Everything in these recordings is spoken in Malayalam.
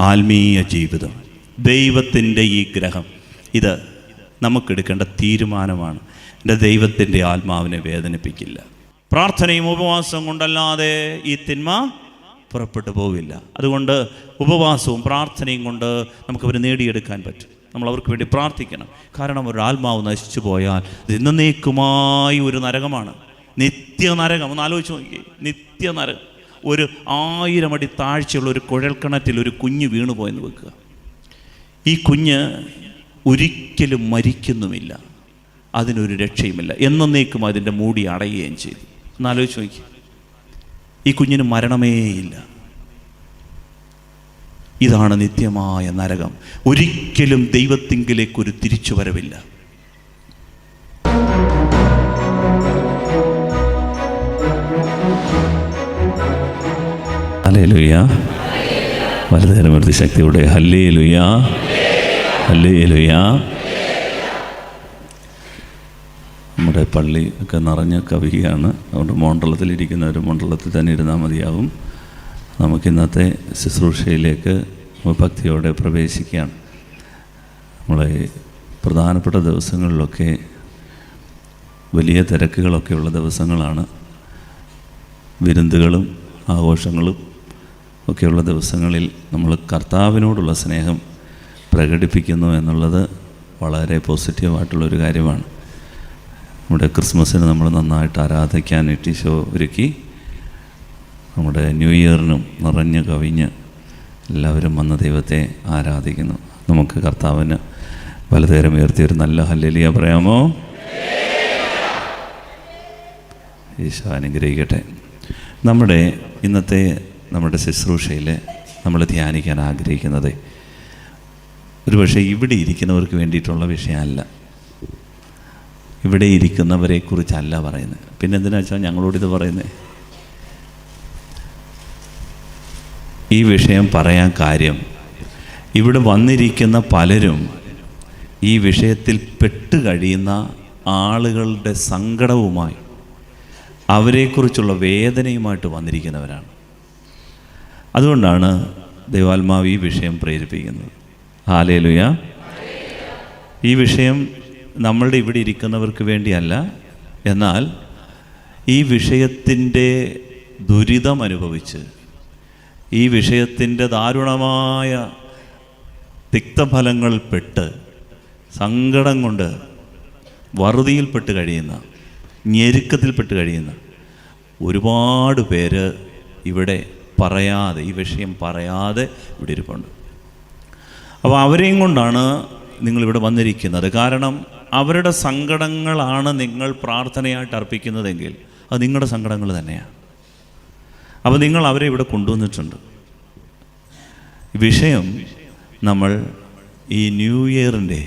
ആത്മീയ ജീവിതം, ദൈവത്തിൻ്റെ ഈ ഗ്രഹം, ഇത് നമുക്കെടുക്കേണ്ട തീരുമാനമാണ്. എൻ്റെ ദൈവത്തിൻ്റെ ആത്മാവിനെ വേദനിപ്പിക്കില്ല. പ്രാർത്ഥനയും ഉപവാസവും കൊണ്ടല്ലാതെ ഈ തിന്മ പുറപ്പെട്ടു പോവില്ല. അതുകൊണ്ട് ഉപവാസവും പ്രാർത്ഥനയും കൊണ്ട് നമുക്കവരെ നേടിയെടുക്കാൻ പറ്റും. നമ്മൾ അവർക്ക് വേണ്ടി പ്രാർത്ഥിക്കണം. കാരണം ഒരു ആത്മാവ് നശിച്ചു പോയാൽ ഇത് എന്നേക്കുമായി ഒരു നരകമാണ്, നിത്യനരകം. ഒന്ന് ആലോചിച്ച് നോക്കി, നിത്യനരകം. ഒരു 1000 അടി താഴ്ചയുള്ള ഒരു കുഴൽക്കിണറ്റിൽ ഒരു കുഞ്ഞ് വീണു പോയെന്ന് വെക്കുക. ഈ കുഞ്ഞ് ഒരിക്കലും മരിക്കുന്നുമില്ല, അതിനൊരു രക്ഷയുമില്ല, എന്നേക്കും അതിൻ്റെ മൂടി അടയുകയും ചെയ്തു. ഒന്നാലോചിച്ച് നോക്കി, ഈ കുഞ്ഞിന് മരണമേയില്ല. ഇതാണ് നിത്യമായ നരകം. ഒരിക്കലും ദൈവത്തിങ്കിലേക്കൊരു തിരിച്ചു വരവില്ല. ഹല്ലേലൂയ. വലതുകരമർത്തി ശക്തിയോടെ ഹല്ലേലൂയ, ഹല്ലേലൂയ. നമ്മുടെ പള്ളി ഒക്കെ നിറഞ്ഞ് കവിയാണ്. അതുകൊണ്ട് മണ്ഡലത്തിലിരിക്കുന്നവർ മണ്ഡലത്തിൽ തന്നെ ഇരുന്നാൽ മതിയാവും. നമുക്കിന്നത്തെ ശുശ്രൂഷയിലേക്ക് ഭക്തിയോടെ പ്രവേശിക്കുകയാണ്. നമ്മളെ പ്രധാനപ്പെട്ട ദിവസങ്ങളിലൊക്കെ വലിയ തിരക്കുകളൊക്കെയുള്ള ദിവസങ്ങളാണ്. വിരുന്നുകളും ആഘോഷങ്ങളും ഒക്കെയുള്ള ദിവസങ്ങളിൽ നമ്മൾ കർത്താവിനോടുള്ള സ്നേഹം പ്രകടിപ്പിക്കുന്നു എന്നുള്ളത് വളരെ പോസിറ്റീവായിട്ടുള്ളൊരു കാര്യമാണ്. നമ്മുടെ ക്രിസ്മസിന് നമ്മൾ നന്നായിട്ട് ആരാധിക്കാനായിട്ട് ഈശോ ഒരുക്കി. നമ്മുടെ ന്യൂ ഇയറിനും നിറഞ്ഞ് കവിഞ്ഞ് എല്ലാവരും വന്ന് ദൈവത്തെ ആരാധിക്കുന്നു. നമുക്ക് കർത്താവിന് വലതുകരം ഉയർത്തി ഒരു നല്ല ഹല്ലേലൂയ പറയാമോ? ഈശോ അനുഗ്രഹിക്കട്ടെ. നമ്മുടെ ഇന്നത്തെ നമ്മുടെ ശുശ്രൂഷയിൽ നമ്മൾ ധ്യാനിക്കാൻ ആഗ്രഹിക്കുന്നത് ഒരുപക്ഷെ ഇവിടെ ഇരിക്കുന്നവർക്ക് വേണ്ടിയിട്ടുള്ള വിഷയമല്ല, ഇവിടെ ഇരിക്കുന്നവരെ കുറിച്ചല്ല പറയുന്നത്. പിന്നെ എന്തിനാ വെച്ചാൽ ഞങ്ങളോടിത് പറയുന്നത്? ഈ വിഷയം പറയാൻ കാര്യം, ഇവിടെ വന്നിരിക്കുന്ന പലരും ഈ വിഷയത്തിൽ പെട്ടുകഴിയുന്ന ആളുകളുടെ സങ്കടവുമായി അവരെക്കുറിച്ചുള്ള വേദനയുമായിട്ട് വന്നിരിക്കുന്നവരാണ്. അതുകൊണ്ടാണ് ദൈവാത്മാവ് ഈ വിഷയം പ്രേരിപ്പിക്കുന്നത്. ഹല്ലേലൂയ. ഈ വിഷയം നമ്മളുടെ ഇവിടെ ഇരിക്കുന്നവർക്ക് വേണ്ടിയല്ല, എന്നാൽ ഈ വിഷയത്തിൻ്റെ ദുരിതം അനുഭവിച്ച്, ഈ വിഷയത്തിൻ്റെ ദാരുണമായ തിക്തഫലങ്ങളിൽപ്പെട്ട് സങ്കടം കൊണ്ട് വറുതിയിൽപ്പെട്ട് കഴിയുന്ന, ഞെരുക്കത്തിൽപ്പെട്ട് കഴിയുന്ന ഒരുപാട് പേര് ഇവിടെ പറയാതെ, ഈ വിഷയം പറയാതെ ഇവിടെ ഇരിപ്പുണ്ട്. അപ്പോൾ അവരെയും കൊണ്ടാണ് നിങ്ങളിവിടെ വന്നിരിക്കുന്നത്. കാരണം അവരുടെ സങ്കടങ്ങളാണ് നിങ്ങൾ പ്രാർത്ഥനയായിട്ട് അർപ്പിക്കുന്നതെങ്കിൽ അത് നിങ്ങളുടെ സങ്കടങ്ങൾ തന്നെയാണ്. അപ്പോൾ നിങ്ങൾ അവരെ ഇവിടെ കൊണ്ടുവന്നിട്ടുണ്ട്. വിഷയം നമ്മൾ ഈ ന്യൂ ഇയറിൻ്റെ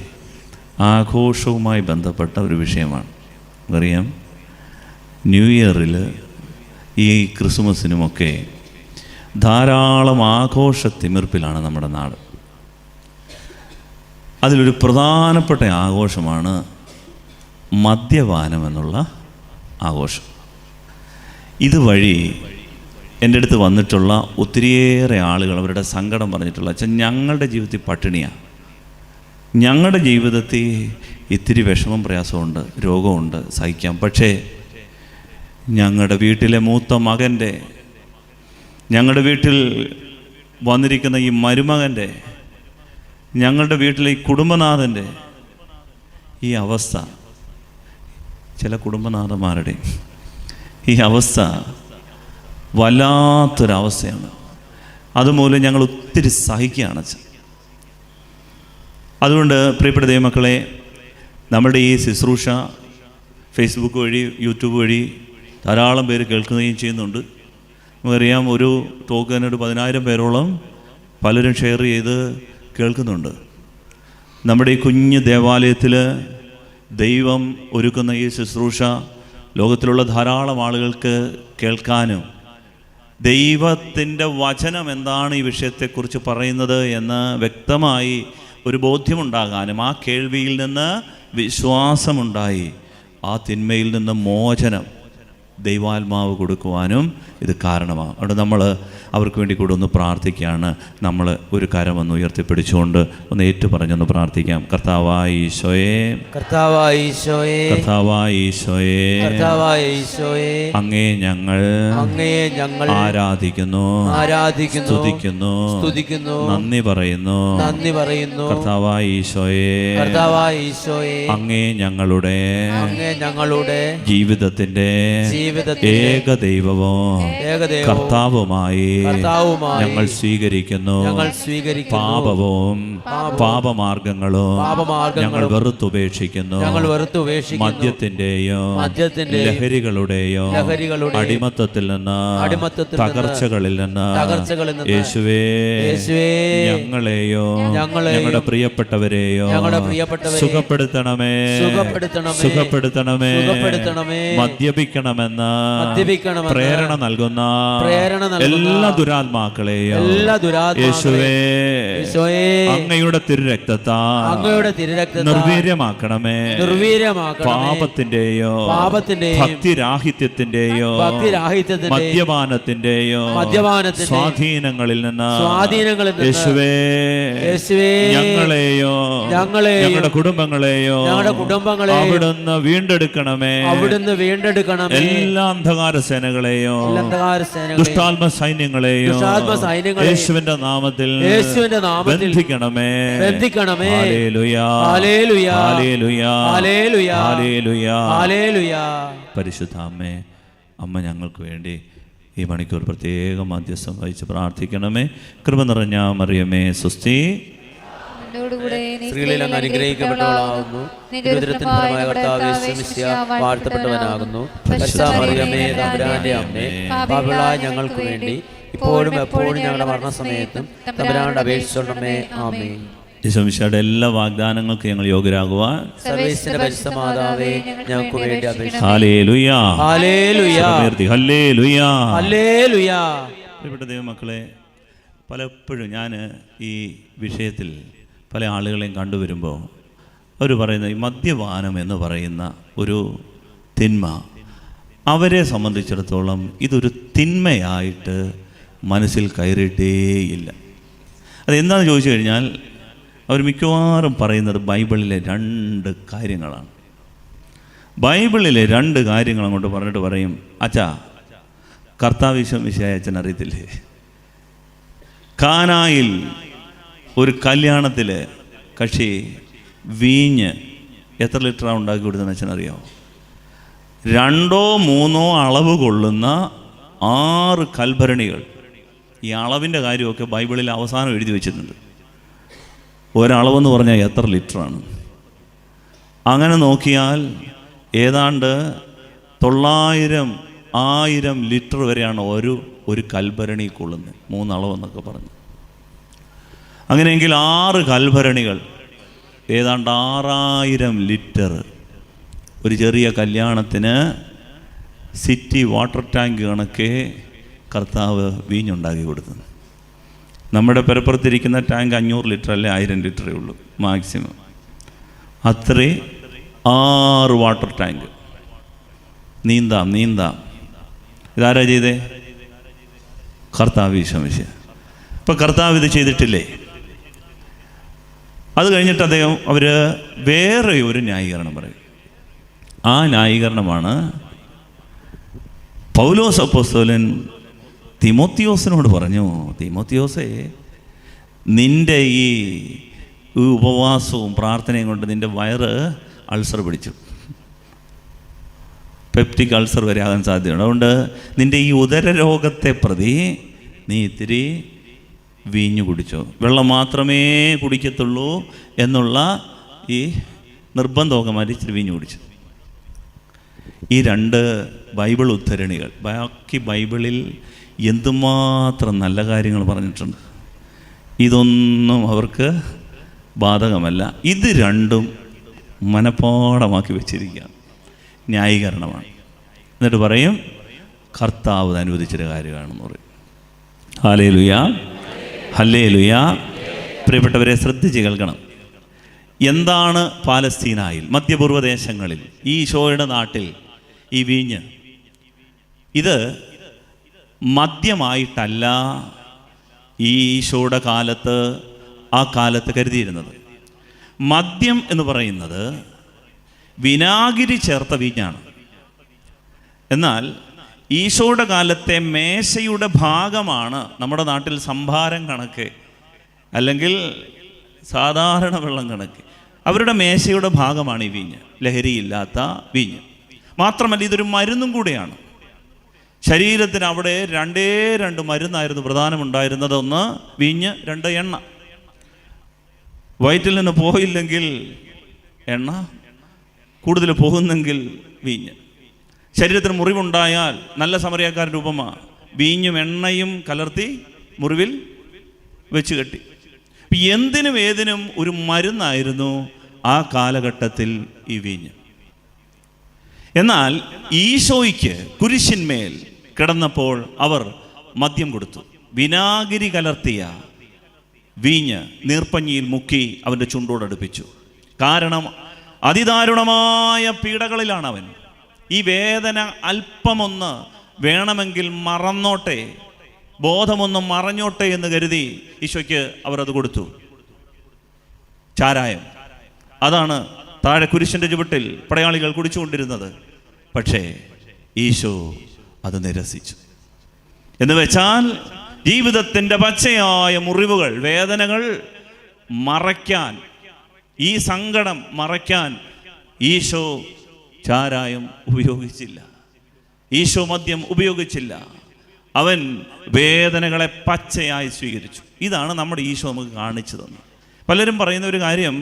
ആഘോഷവുമായി ബന്ധപ്പെട്ട ഒരു വിഷയമാണ്. അറിയാം, ന്യൂ ഇയറിൽ ഈ ക്രിസ്മസിനുമൊക്കെ ധാരാളം ആഘോഷ തിമിർപ്പിലാണ് നമ്മുടെ നാട്. അതിലൊരു പ്രധാനപ്പെട്ട ആഘോഷമാണ് മദ്യപാനം എന്നുള്ള ആഘോഷം. ഇതുവഴി എൻ്റെ അടുത്ത് വന്നിട്ടുള്ള ഒത്തിരിയേറെ ആളുകൾ അവരുടെ സങ്കടം പറഞ്ഞിട്ടുള്ള വെച്ചാൽ ഞങ്ങളുടെ ജീവിതത്തിൽ പട്ടിണിയാണ്, ഞങ്ങളുടെ ജീവിതത്തിൽ ഇത്തിരി വിഷമം പ്രയാസമുണ്ട്, രോഗമുണ്ട്, സഹിക്കാം, പക്ഷേ ഞങ്ങളുടെ വീട്ടിലെ മൂത്ത മകൻ്റെ, ഞങ്ങളുടെ വീട്ടിൽ വന്നിരിക്കുന്ന ഈ മരുമകൻ്റെ, ഞങ്ങളുടെ വീട്ടിലെ ഈ കുടുംബനാഥൻ്റെ ഈ അവസ്ഥ, ചില കുടുംബനാഥന്മാരുടെ ഈ അവസ്ഥ വല്ലാത്തൊരവസ്ഥയാണ്. അതുമൂലം ഞങ്ങൾ ഒത്തിരി സഹിക്കുകയാണ്. അതുകൊണ്ട് പ്രിയപ്പെട്ട ദൈവമക്കളെ, നമ്മുടെ ഈ ശുശ്രൂഷ ഫേസ്ബുക്ക് വഴി, യൂട്യൂബ് വഴി ധാരാളം പേര് കേൾക്കുകയും ചെയ്യുന്നുണ്ട്. നമുക്കറിയാം, ഒരു ടോക്ക് തന്നെ ഒരു 10,000 പേരോളം പലരും ഷെയർ ചെയ്ത് കേൾക്കുന്നുണ്ട്. നമ്മുടെ ഈ കുഞ്ഞ് ദേവാലയത്തിൽ ദൈവം ഒരുക്കുന്ന ഈ ശുശ്രൂഷ ലോകത്തിലുള്ള ധാരാളം ആളുകൾക്ക് കേൾക്കാനും ദൈവത്തിൻ്റെ വചനം എന്താണ് ഈ വിഷയത്തെക്കുറിച്ച് പറയുന്നത് എന്ന് വ്യക്തമായി ഒരു ബോധ്യമുണ്ടാകാനും ആ കേൾവിയിൽ നിന്ന് വിശ്വാസമുണ്ടായി ആ തിന്മയിൽ നിന്ന് മോചനം ദൈവാത്മാവ് കൊടുക്കുവാനും ഇത് കാരണമാകും. അതുകൊണ്ട് നമ്മൾ അവർക്ക് വേണ്ടി കൂടെ ഒന്ന് പ്രാർത്ഥിക്കുകയാണ്. നമ്മൾ ഒരു കരം ഒന്ന് ഉയർത്തിപ്പിടിച്ചുകൊണ്ട് ഒന്ന് ഏറ്റു പറഞ്ഞൊന്ന് പ്രാർത്ഥിക്കാം. കർത്താവായ ഈശോയെ, കർത്താവായ ഈശോയെ, കർത്താവായ ഈശോയെ, കർത്താവായ ഈശോയെ, അങ്ങയെ ഞങ്ങൾ ആരാധിക്കുന്നു, സ്തുതിക്കുന്നു, നന്ദി പറയുന്നു. കർത്താവായ ഈശോയെ, കർത്താവായ ഈശോയെ, അങ്ങയെ ഞങ്ങളുടെ ജീവിതത്തിന്റെ ഏകദൈവവും കർത്താവുമായി ഞങ്ങൾ സ്വീകരിക്കുന്നു. പാപവും പാപമാർഗങ്ങളും ഞങ്ങൾ വെറുത്തുപേക്ഷിക്കുന്നു. മദ്യത്തിന്റെയോ ലഹരികളുടെയോ അടിമത്തത്തിൽ നിന്ന്, തകർച്ചകളിൽ നിന്ന് യേശുവേ ഞങ്ങളെയോ ഞങ്ങളുടെ പ്രിയപ്പെട്ടവരെയോ സുഖപ്പെടുത്തണമേ, സുഖപ്പെടുത്തണമേ. മദ്യപിക്കണമെന്ന് പ്രേരണ നൽകുന്ന എല്ലാ ദുരാത്മാക്കളെയും യേശുവേ അങ്ങയുടെ തിരുരക്തത്താൽ നിർവീര്യമാക്കണമേ. പാപത്തിന്റെയോ ഭക്തിരാഹിത്യത്തിന്റെയോ മദ്യപാനത്തിന്റെയോ സ്വാധീനങ്ങളിൽ നിന്ന് യേശുവേ ഞങ്ങളെയോ ഞങ്ങളുടെ കുടുംബങ്ങളെയോ അവിടുന്ന് വീണ്ടെടുക്കണമേ. എല്ലാ അന്ധകാര സേനകളെയോ ദുഷ്ടാത്മ സൈന്യങ്ങളെയോ യേശുവിന്റെ നാമത്തിൽ ബന്ധിക്കണമേ. Hallelujah, hallelujah, hallelujah, hallelujah. പരിശുദ്ധ അമ്മേ, അമ്മ ഞങ്ങൾക്ക് വേണ്ടി ഈ മണിക്കൂർ പ്രത്യേകം മധ്യസ്ഥം വഹിച്ച് പ്രാർത്ഥിക്കണമേ. കൃപ നിറഞ്ഞ മറിയമേ സ്വസ്തി, സ്ത്രീകളിൽ അങ്ങ് അനുഗ്രഹിക്കപ്പെട്ടവളാകുന്നു, ദുരിതത്തിൻഫലമായ കർത്താവേ യേശു മിശിഹാ വാഴ്ത്തപ്പെട്ടവനാകുന്നു. പരിശുദ്ധ മറിയമേ തമ്പുരാന്റെ അമ്മേ, പാപികളായ ഞങ്ങൾക്ക് വേണ്ടി ഇപ്പോഴും എപ്പോഴും ഞങ്ങളുടെ മരണസമയത്തും തമ്പുരാനോട് അപേക്ഷിച്ചോണമേ. ആമേൻ. യേശുമിശിഹായുടെ എല്ലാ വാഗ്ദാനങ്ങൾക്കും ഞങ്ങൾ യോഗ്യരാകുവാൻ സർവ്വേശ്വര പരിശുദ്ധ മാതാവേ ഞങ്ങൾക്ക് വേണ്ടി അപേക്ഷിക്കുന്നു. Hallelujah, hallelujah, hallelujah, hallelujah. പ്രിയപ്പെട്ട ദൈവമക്കളെ, പലപ്പോഴും ഞാൻ ഈ വിഷയത്തിൽ പല ആളുകളെയും കണ്ടുവരുമ്പോൾ അവർ പറയുന്ന ഈ മദ്യപാനം എന്ന് പറയുന്ന ഒരു തിന്മ അവരെ സംബന്ധിച്ചിടത്തോളം ഇതൊരു തിന്മയായിട്ട് മനസ്സിൽ കയറിയിട്ടേയില്ല. അതെന്താണെന്ന് ചോദിച്ചു കഴിഞ്ഞാൽ അവർ മിക്കവാറും പറയുന്നത് ബൈബിളിലെ 2 കാര്യങ്ങളാണ്. ബൈബിളിലെ 2 കാര്യങ്ങൾ അങ്ങോട്ട് പറഞ്ഞിട്ട് പറയും, അച്ഛാ കർത്താവ് യേശു മിശിഹായെ അച്ഛൻ അറിയത്തില്ലേ? കാനായിൽ ഒരു കല്യാണത്തിൽ കക്ഷി വീഞ്ഞ് എത്ര ലിറ്ററാണ് ഉണ്ടാക്കി കൊടുത്തതെന്ന് അച്ഛനറിയാമോ? 2-3 അളവ് കൊള്ളുന്ന 6 കൽഭരണികൾ. ഈ അളവിൻ്റെ കാര്യമൊക്കെ ബൈബിളിൽ അവസാനം എഴുതി വെച്ചിട്ടുണ്ട്. ഒരളവെന്ന് പറഞ്ഞാൽ എത്ര ലിറ്ററാണ്? അങ്ങനെ നോക്കിയാൽ ഏതാണ്ട് 900-1000 ലിറ്റർ വരെയാണ് ഒരു കൽഭരണി കൊള്ളുന്നത്. 3 അളവെന്നൊക്കെ പറഞ്ഞു. അങ്ങനെയെങ്കിൽ 6 കൽഭരണികൾ ഏതാണ്ട് 6000 ലിറ്റർ. ഒരു ചെറിയ കല്യാണത്തിന് സിറ്റി വാട്ടർ ടാങ്ക് കണക്കെ കർത്താവ് വീഞ്ഞുണ്ടാക്കി കൊടുത്തു. നമ്മുടെ പെരപ്പുറത്തിരിക്കുന്ന ടാങ്ക് 500 ലിറ്റർ അല്ലേ, 1000 ലിറ്ററേ ഉള്ളൂ മാക്സിമം. അത്രേ 6 വാട്ടർ ടാങ്ക്. നീന്താം. ഇതാരാ ചെയ്തേ? കർത്താവ് യേശു മിശിഹാ. ഇപ്പം കർത്താവ് ഇത് ചെയ്തിട്ടില്ലേ? അത് കഴിഞ്ഞിട്ട് അവർ വേറെ ഒരു ന്യായീകരണം പറയും. ആ ന്യായീകരണമാണ് പൗലോസ് അപ്പോസ്തലൻ തിമോത്തിയോസിനോട് പറഞ്ഞു, തിമോത്തിയോസേ, നിൻ്റെ ഈ ഉപവാസവും പ്രാർത്ഥനയും കൊണ്ട് നിൻ്റെ വയറ് അൾസർ പിടിച്ചു, പെപ്റ്റിക് അൾസർ വരെ ആകാൻ സാധ്യതയുണ്ട്. അതുകൊണ്ട് നിൻ്റെ ഈ ഉദരരോഗത്തെ പ്രതി നീ ഇത്തിരി വീഞ്ഞു കുടിച്ചോ, വെള്ളം മാത്രമേ കുടിക്കത്തുള്ളൂ എന്നുള്ള ഈ നിർബന്ധമൊക്കെ മാറ്റി ഇച്ചിരി വീഞ്ഞു കുടിച്ചു. ഈ 2 ബൈബിൾ ഉദ്ധരണികൾ. ബാക്കി ബൈബിളിൽ എന്തുമാത്രം നല്ല കാര്യങ്ങൾ പറഞ്ഞിട്ടുണ്ട്. ഇതൊന്നും അവർക്ക് ബാധകമല്ല. ഇത് 2ഉം മനഃപ്പാഠമാക്കി വെച്ചിരിക്കുകയാണ്. ന്യായീകരണമാണ്. എന്നിട്ട് പറയും കർത്താവ് അനുവദിച്ചൊരു കാര്യമാണെന്ന് പറയും. Hallelujah, hallelujah. പ്രിയപ്പെട്ടവരെ, ശ്രദ്ധിച്ച് കേൾക്കണം. എന്താണ് പാലസ്തീനായിൽ, മധ്യപൂർവ്വ ദേശങ്ങളിൽ, ഈ ഈശോയുടെ നാട്ടിൽ ഈ വീഞ്ഞ് ഇത് മദ്യമായിട്ടല്ല ഈ ഈശോയുടെ കാലത്ത് ആ കാലത്ത് കരുതിയിരുന്നത്. മദ്യം എന്ന് പറയുന്നത് വിനാഗിരി ചേർത്ത വീഞ്ഞാണ്. എന്നാൽ ഈശോയുടെ കാലത്തെ മേശയുടെ ഭാഗമാണ് നമ്മുടെ നാട്ടിൽ സംഭാരം കണക്ക്, അല്ലെങ്കിൽ സാധാരണ വെള്ളം കണക്ക്. അവരുടെ മേശയുടെ ഭാഗമാണ് ഈ വീഞ്ഞ്, ലഹരിയില്ലാത്ത വീഞ്ഞ്. മാത്രമല്ല ഇതൊരു മരുന്നും കൂടെയാണ്. ശരീരത്തിന് അവിടെ രണ്ട് മരുന്നായിരുന്നു പ്രധാനമുണ്ടായിരുന്നത്. ഒന്ന് വീഞ്ഞ്, രണ്ട് എണ്ണ. വയറ്റിൽ നിന്ന് പോയില്ലെങ്കിൽ എണ്ണ, കൂടുതൽ പോകുന്നെങ്കിൽ വീഞ്ഞ്. ശരീരത്തിന് മുറിവുണ്ടായാൽ നല്ല സമറിയാക്കാരൻ്റെ ഉപമ, വീഞ്ഞും എണ്ണയും കലർത്തി മുറിവിൽ വെച്ച് കെട്ടി. എന്തിനും ഏതിനും ഒരു മരുന്നായിരുന്നു ആ കാലഘട്ടത്തിൽ ഈ വീഞ്ഞ്. എന്നാൽ ഈശോയ്ക്ക് കുരിശിന്മേൽ കിടന്നപ്പോൾ അവർ മദ്യം കൊടുത്തു. വിനാഗിരി കലർത്തിയ വീഞ്ഞ് നീർപ്പഞ്ഞിയിൽ മുക്കി അവൻ്റെ ചുണ്ടോടടുപ്പിച്ചു. കാരണം അതിദാരുണമായ പീഡകളിലാണ് അവൻ. ഈ വേദന അല്പമൊന്ന് വേണമെങ്കിൽ മറന്നോട്ടെ, ബോധമൊന്ന് മറഞ്ഞോട്ടെ എന്ന് കരുതി ഈശോയ്ക്ക് അവർ അത് കൊടുത്തു. ചാരായം, അതാണ് താഴെ കുരിശിൻ്റെ ചുവട്ടിൽ പടയാളികൾ കുടിച്ചുകൊണ്ടിരുന്നത്. പക്ഷേ ഈശോ അത് നിരസിച്ചു. എന്ന് വെച്ചാൽ ജീവിതത്തിൻ്റെ പച്ചയായ മുറിവുകൾ, വേദനകൾ മറയ്ക്കാൻ, ഈ സങ്കടം മറയ്ക്കാൻ ഈശോ ചാരായം ഉപയോഗിച്ചില്ല, ഈശോ മദ്യം ഉപയോഗിച്ചില്ല. അവൻ വേദനകളെ പച്ചയായി സ്വീകരിച്ചു. ഇതാണ് നമ്മുടെ ഈശോ നമുക്ക് കാണിച്ചു തന്നത്. പലരും പറയുന്ന ഒരു കാര്യം,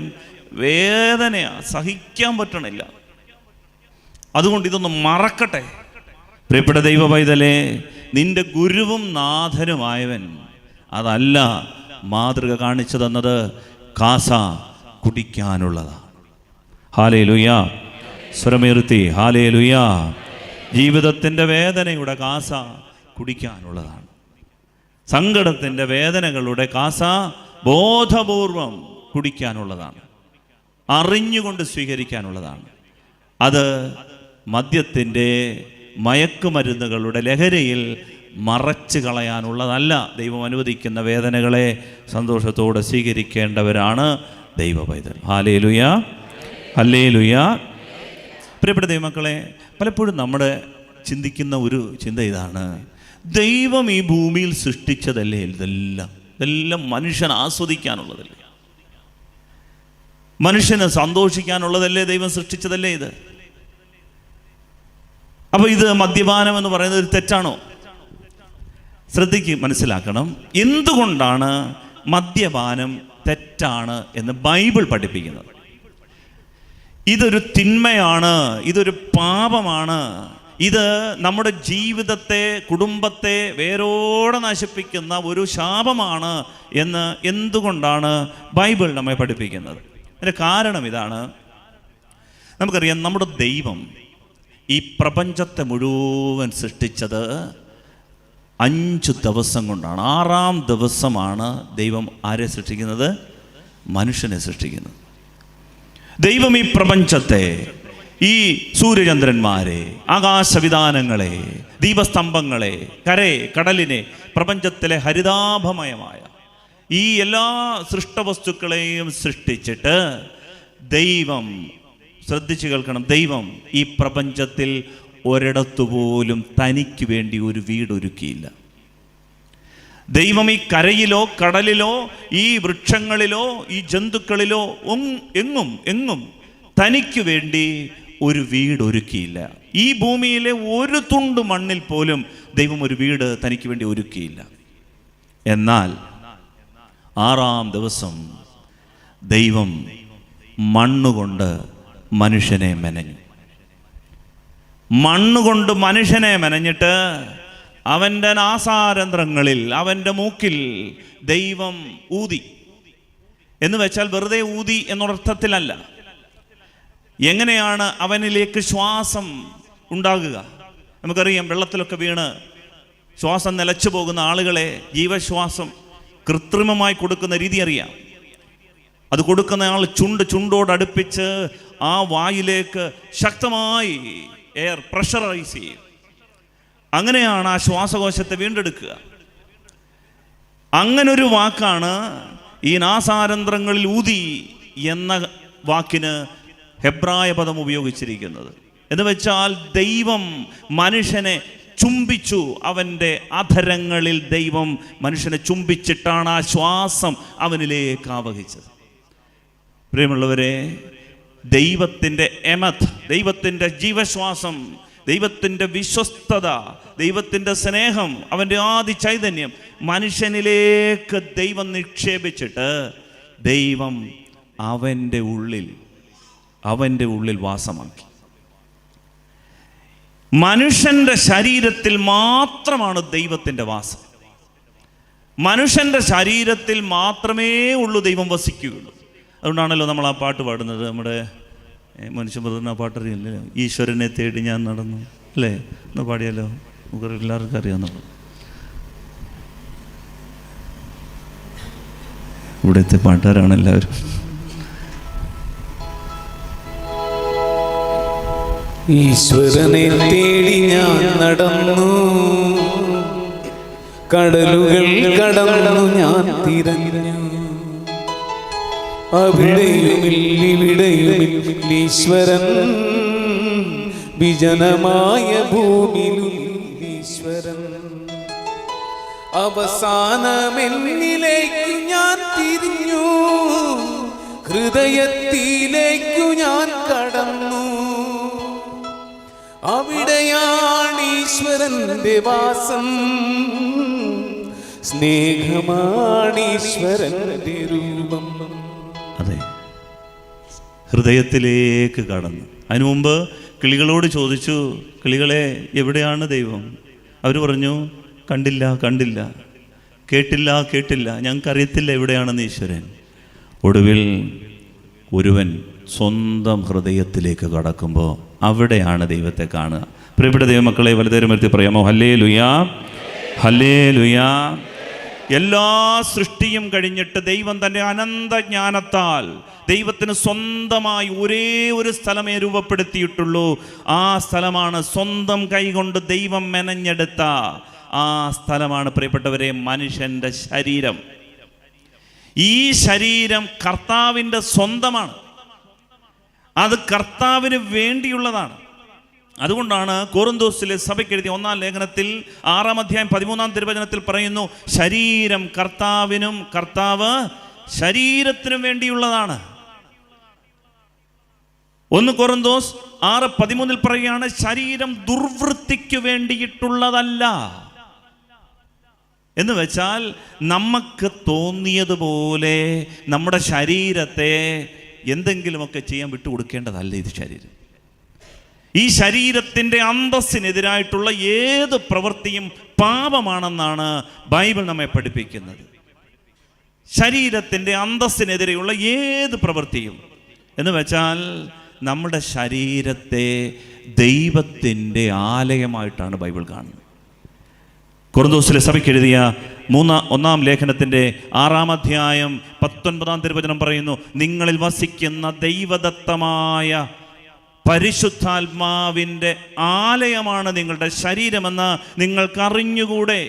വേദനയാ, സഹിക്കാൻ പറ്റണില്ല, അതുകൊണ്ട് ഇതൊന്ന് മറക്കട്ടെ. പ്രിയപ്പെട്ട ദൈവ പൈതലേ, നിന്റെ ഗുരുവും നാഥനുമായവൻ അതല്ല മാതൃക കാണിച്ചു തന്നത്. കാസ കുടിക്കാനുള്ളതാണ്. ഹല്ലേലൂയ, സ്വരമുയർത്തി ഹല്ലേലൂയ. ജീവിതത്തിൻ്റെ വേദനയുടെ കാസ കുടിക്കാനുള്ളതാണ്. സങ്കടത്തിൻ്റെ വേദനകളുടെ കാസ ബോധപൂർവം കുടിക്കാനുള്ളതാണ്, അറിഞ്ഞുകൊണ്ട് സ്വീകരിക്കാനുള്ളതാണ്. അത് മദ്യത്തിൻ്റെ മയക്കുമരുന്നുകളുടെ ലഹരിയിൽ മറച്ചു കളയാനുള്ളതല്ല. ദൈവം അനുവദിക്കുന്ന വേദനകളെ സന്തോഷത്തോടെ സ്വീകരിക്കേണ്ടവരാണ് ദൈവ പൈതൽ. Hallelujah, hallelujah. പ്രിയപ്പെട്ട ദൈവമക്കളെ, പലപ്പോഴും നമ്മുടെ ചിന്തിക്കുന്ന ഒരു ചിന്ത ഇതാണ്, ദൈവം ഈ ഭൂമിയിൽ സൃഷ്ടിച്ചതല്ലേ ഇതെല്ലാം മനുഷ്യൻ ആസ്വദിക്കാനുള്ളതല്ലേ, മനുഷ്യന് സന്തോഷിക്കാനുള്ളതല്ലേ, ദൈവം സൃഷ്ടിച്ചതല്ലേ ഇത്. അപ്പോൾ ഇത് മദ്യപാനം എന്ന് പറയുന്നത് തെറ്റാണോ? ശ്രദ്ധിക്ക്, മനസ്സിലാക്കണം. എന്തുകൊണ്ടാണ് മദ്യപാനം തെറ്റാണ് എന്ന് ബൈബിൾ പഠിപ്പിക്കുന്നത്? ഇതൊരു തിന്മയാണ്, ഇതൊരു പാപമാണ്, ഇത് നമ്മുടെ ജീവിതത്തെ, കുടുംബത്തെ വേരോടെ നശിപ്പിക്കുന്ന ഒരു ശാപമാണ് എന്ന് എന്തുകൊണ്ടാണ് ബൈബിൾ നമ്മെ പഠിപ്പിക്കുന്നത്? അതിൻ്റെ കാരണം ഇതാണ്. നമുക്കറിയാം, നമ്മുടെ ദൈവം ഈ പ്രപഞ്ചത്തെ മുഴുവൻ സൃഷ്ടിച്ചത് 5 ദിവസം കൊണ്ടാണ്. 6-ാം ദിവസമാണ് ദൈവം ആരെ സൃഷ്ടിക്കുന്നത്? മനുഷ്യനെ സൃഷ്ടിക്കുന്നത്. ദൈവം ഈ പ്രപഞ്ചത്തെ, ഈ സൂര്യചന്ദ്രന്മാരെ, ആകാശവിധാനങ്ങളെ, ദീപസ്തംഭങ്ങളെ, കരയെ, കടലിനെ, പ്രപഞ്ചത്തിലെ ഹരിതാഭമയമായ ഈ എല്ലാ സൃഷ്ടവസ്തുക്കളെയും സൃഷ്ടിച്ചിട്ട് ദൈവം, ശ്രദ്ധിച്ചു കേൾക്കണം, ദൈവം ഈ പ്രപഞ്ചത്തിൽ ഒരിടത്തുപോലും തനിക്ക് വേണ്ടി ഒരു വീടൊരുക്കിയില്ല. ദൈവം ഈ കരയിലോ കടലിലോ ഈ വൃക്ഷങ്ങളിലോ ഈ ജന്തുക്കളിലോ എങ്ങും തനിക്ക് വേണ്ടി ഒരു വീടൊരുക്കിയില്ല. ഈ ഭൂമിയിലെ ഒരു തുണ്ട് മണ്ണിൽ പോലും ദൈവം ഒരു വീട് തനിക്ക് വേണ്ടി ഒരുക്കിയില്ല. എന്നാൽ 6-ാം ദിവസം ദൈവം മണ്ണുകൊണ്ട് മനുഷ്യനെ മെനഞ്ഞു. മണ്ണുകൊണ്ട് മനുഷ്യനെ മെനഞ്ഞിട്ട് അവൻ്റെ നാസാരന്ധ്രങ്ങളിൽ, അവൻ്റെ മൂക്കിൽ ദൈവം ഊതി. എന്ന് വെച്ചാൽ വെറുതെ ഊതി എന്നൊരർത്ഥത്തിലല്ല. എങ്ങനെയാണ് അവനിലേക്ക് ശ്വാസം ഉണ്ടാകുക? നമുക്കറിയാം, വെള്ളത്തിലൊക്കെ വീണ് ശ്വാസം നിലച്ചു പോകുന്ന ആളുകളെ ജീവശ്വാസം കൃത്രിമമായി കൊടുക്കുന്ന രീതി അറിയാം. അത് കൊടുക്കുന്ന ആൾ ചുണ്ടോടടുപ്പിച്ച് ആ വായിലേക്ക് ശക്തമായി എയർ പ്രഷറൈസ് ചെയ്യും. അങ്ങനെയാണ് ആ ശ്വാസകോശത്തെ വീണ്ടെടുക്കുക. അങ്ങനൊരു വാക്കാണ് ഈ നാസാരന്ധ്രങ്ങളിൽ ഊതി എന്ന വാക്കിന് ഹെബ്രായ പദം ഉപയോഗിച്ചിരിക്കുന്നത്. എന്ന് വെച്ചാൽ ദൈവം മനുഷ്യനെ ചുംബിച്ചു. അവൻ്റെ അധരങ്ങളിൽ ദൈവം മനുഷ്യനെ ചുംബിച്ചിട്ടാണ് ആ ശ്വാസം അവനിലേക്ക് ആവഹിച്ചത്. പ്രിയമുള്ളവരെ, ദൈവത്തിൻ്റെ എമത്ത്, ദൈവത്തിൻ്റെ ജീവശ്വാസം, ദൈവത്തിൻ്റെ വിശ്വസ്തത, ദൈവത്തിൻ്റെ സ്നേഹം, അവൻ്റെ ആദി ചൈതന്യം മനുഷ്യനിലേക്ക് ദൈവം നിക്ഷേപിച്ചിട്ട് ദൈവം അവൻ്റെ ഉള്ളിൽ വാസമാക്കി. മനുഷ്യൻ്റെ ശരീരത്തിൽ മാത്രമാണ് ദൈവത്തിൻ്റെ വാസം. മനുഷ്യൻ്റെ ശരീരത്തിൽ മാത്രമേ ഉള്ളൂ ദൈവം വസിക്കുകയുള്ളൂ. അതുകൊണ്ടാണല്ലോ നമ്മൾ ആ പാട്ട് പാടുന്നത്. നമ്മുടെ മനുഷ്യൻ പറയുന്ന ആ പാട്ടറിയില്ലേ, ഈശ്വരനെ തേടി ഞാൻ നടന്നു, അല്ലേ? ഒന്ന് പാടിയാലോ? നമുക്ക് എല്ലാവർക്കും അറിയാവുന്നത്. ഇവിടുത്തെ പാട്ടുകാരാണ് എല്ലാവരും. ഈശ്വരനെ തേടി ഞാൻ നടന്നു, കടലുകൾ കടന്നു ഞാൻ തിരഞ്ഞു, അവിടെയുമില്ലിവിടെയുമിൽ ഈശ്വരൻ, വിജനമായ ഭൂമിയിലും ഈശ്വരൻ. അവസാനമെന്നിലേക്കു ഞാൻ തിരിഞ്ഞു, ഹൃദയത്തിലേക്കു ഞാൻ കടന്നു, അവിടെയാണ് ഈശ്വരന്റെ വാസം, സ്നേഹമാണ് ഈശ്വരന്റെ രൂപം. അതെ, ഹൃദയത്തിലേക്ക് കടന്നു. അതിനു മുമ്പ് കിളികളോട് ചോദിച്ചു, കിളികളെ എവിടെയാണ് ദൈവം? അവർ പറഞ്ഞു, കണ്ടില്ല കണ്ടില്ല, കേട്ടില്ല കേട്ടില്ല, ഞങ്ങൾക്കറിയത്തില്ല എവിടെയാണെന്ന് ഈശ്വരൻ. ഒടുവിൽ ഒരുവൻ സ്വന്തം ഹൃദയത്തിലേക്ക് കടക്കുമ്പോൾ അവിടെയാണ് ദൈവത്തെ കാണുക. പ്രിയപ്പെട്ട ദൈവമക്കളെ, വലുതേരുമരുത്തി പറയാമോ? ഹല്ലേലൂയാ, ഹല്ലേലൂയാ. എല്ലാ സൃഷ്ടിയും കഴിഞ്ഞിട്ട് ദൈവം തൻ്റെ അനന്തജ്ഞാനത്താൽ ദൈവത്തിന് സ്വന്തമായി ഒരേ ഒരു സ്ഥലമേ രൂപപ്പെടുത്തിയിട്ടുള്ളൂ. ആ സ്ഥലമാണ് സ്വന്തം കൈകൊണ്ട് ദൈവം മെനഞ്ഞെടുത്ത ആ സ്ഥലമാണ്, പ്രിയപ്പെട്ടവരെ, മനുഷ്യൻ്റെ ശരീരം. ഈ ശരീരം കർത്താവിൻ്റെ സ്വന്തമാണ്. അത് കർത്താവിന് വേണ്ടിയുള്ളതാണ്. അതുകൊണ്ടാണ് കൊറിന്തോസിലെ സഭയ്ക്ക് എഴുതിയ 1-ാം ലേഖനത്തിൽ 6-ാം അധ്യായം 13-ാം തിരുവചനത്തിൽ പറയുന്നു, ശരീരം കർത്താവിനും കർത്താവ് ശരീരത്തിനും വേണ്ടിയുള്ളതാണ്. 1 കൊറിന്തോസ് 6:13 പറയുകയാണ്, ശരീരം ദുർവൃത്തിക്ക് വേണ്ടിയിട്ടുള്ളതല്ല. എന്ന് വെച്ചാൽ നമുക്ക് തോന്നിയതുപോലെ നമ്മുടെ ശരീരത്തെ എന്തെങ്കിലുമൊക്കെ ചെയ്യാൻ വിട്ടുകൊടുക്കേണ്ടതല്ല ഇത് ശരീരം. ഈ ശരീരത്തിൻ്റെ അന്തസ്സിനെതിരായിട്ടുള്ള ഏത് പ്രവൃത്തിയും പാപമാണെന്നാണ് ബൈബിൾ നമ്മെ പഠിപ്പിക്കുന്നത്. ശരീരത്തിൻ്റെ അന്തസ്സിനെതിരെയുള്ള ഏത് പ്രവൃത്തിയും, എന്ന് വെച്ചാൽ നമ്മുടെ ശരീരത്തെ ദൈവത്തിൻ്റെ ആലയമായിട്ടാണ് ബൈബിൾ കാണുന്നത്. കൊറിന്തോസിലെ സഭയ്ക്ക് എഴുതിയ 1-ാം ലേഖനത്തിൻ്റെ 6-ാം അധ്യായം 19-ാം തിരുവചനം പറയുന്നു, നിങ്ങളിൽ വസിക്കുന്ന ദൈവദത്തമായ പരിശുദ്ധാത്മാവിൻ്റെ ആലയമാണ് നിങ്ങളുടെ ശരീരമെന്ന് നിങ്ങൾക്കറിഞ്ഞുകൂടെ.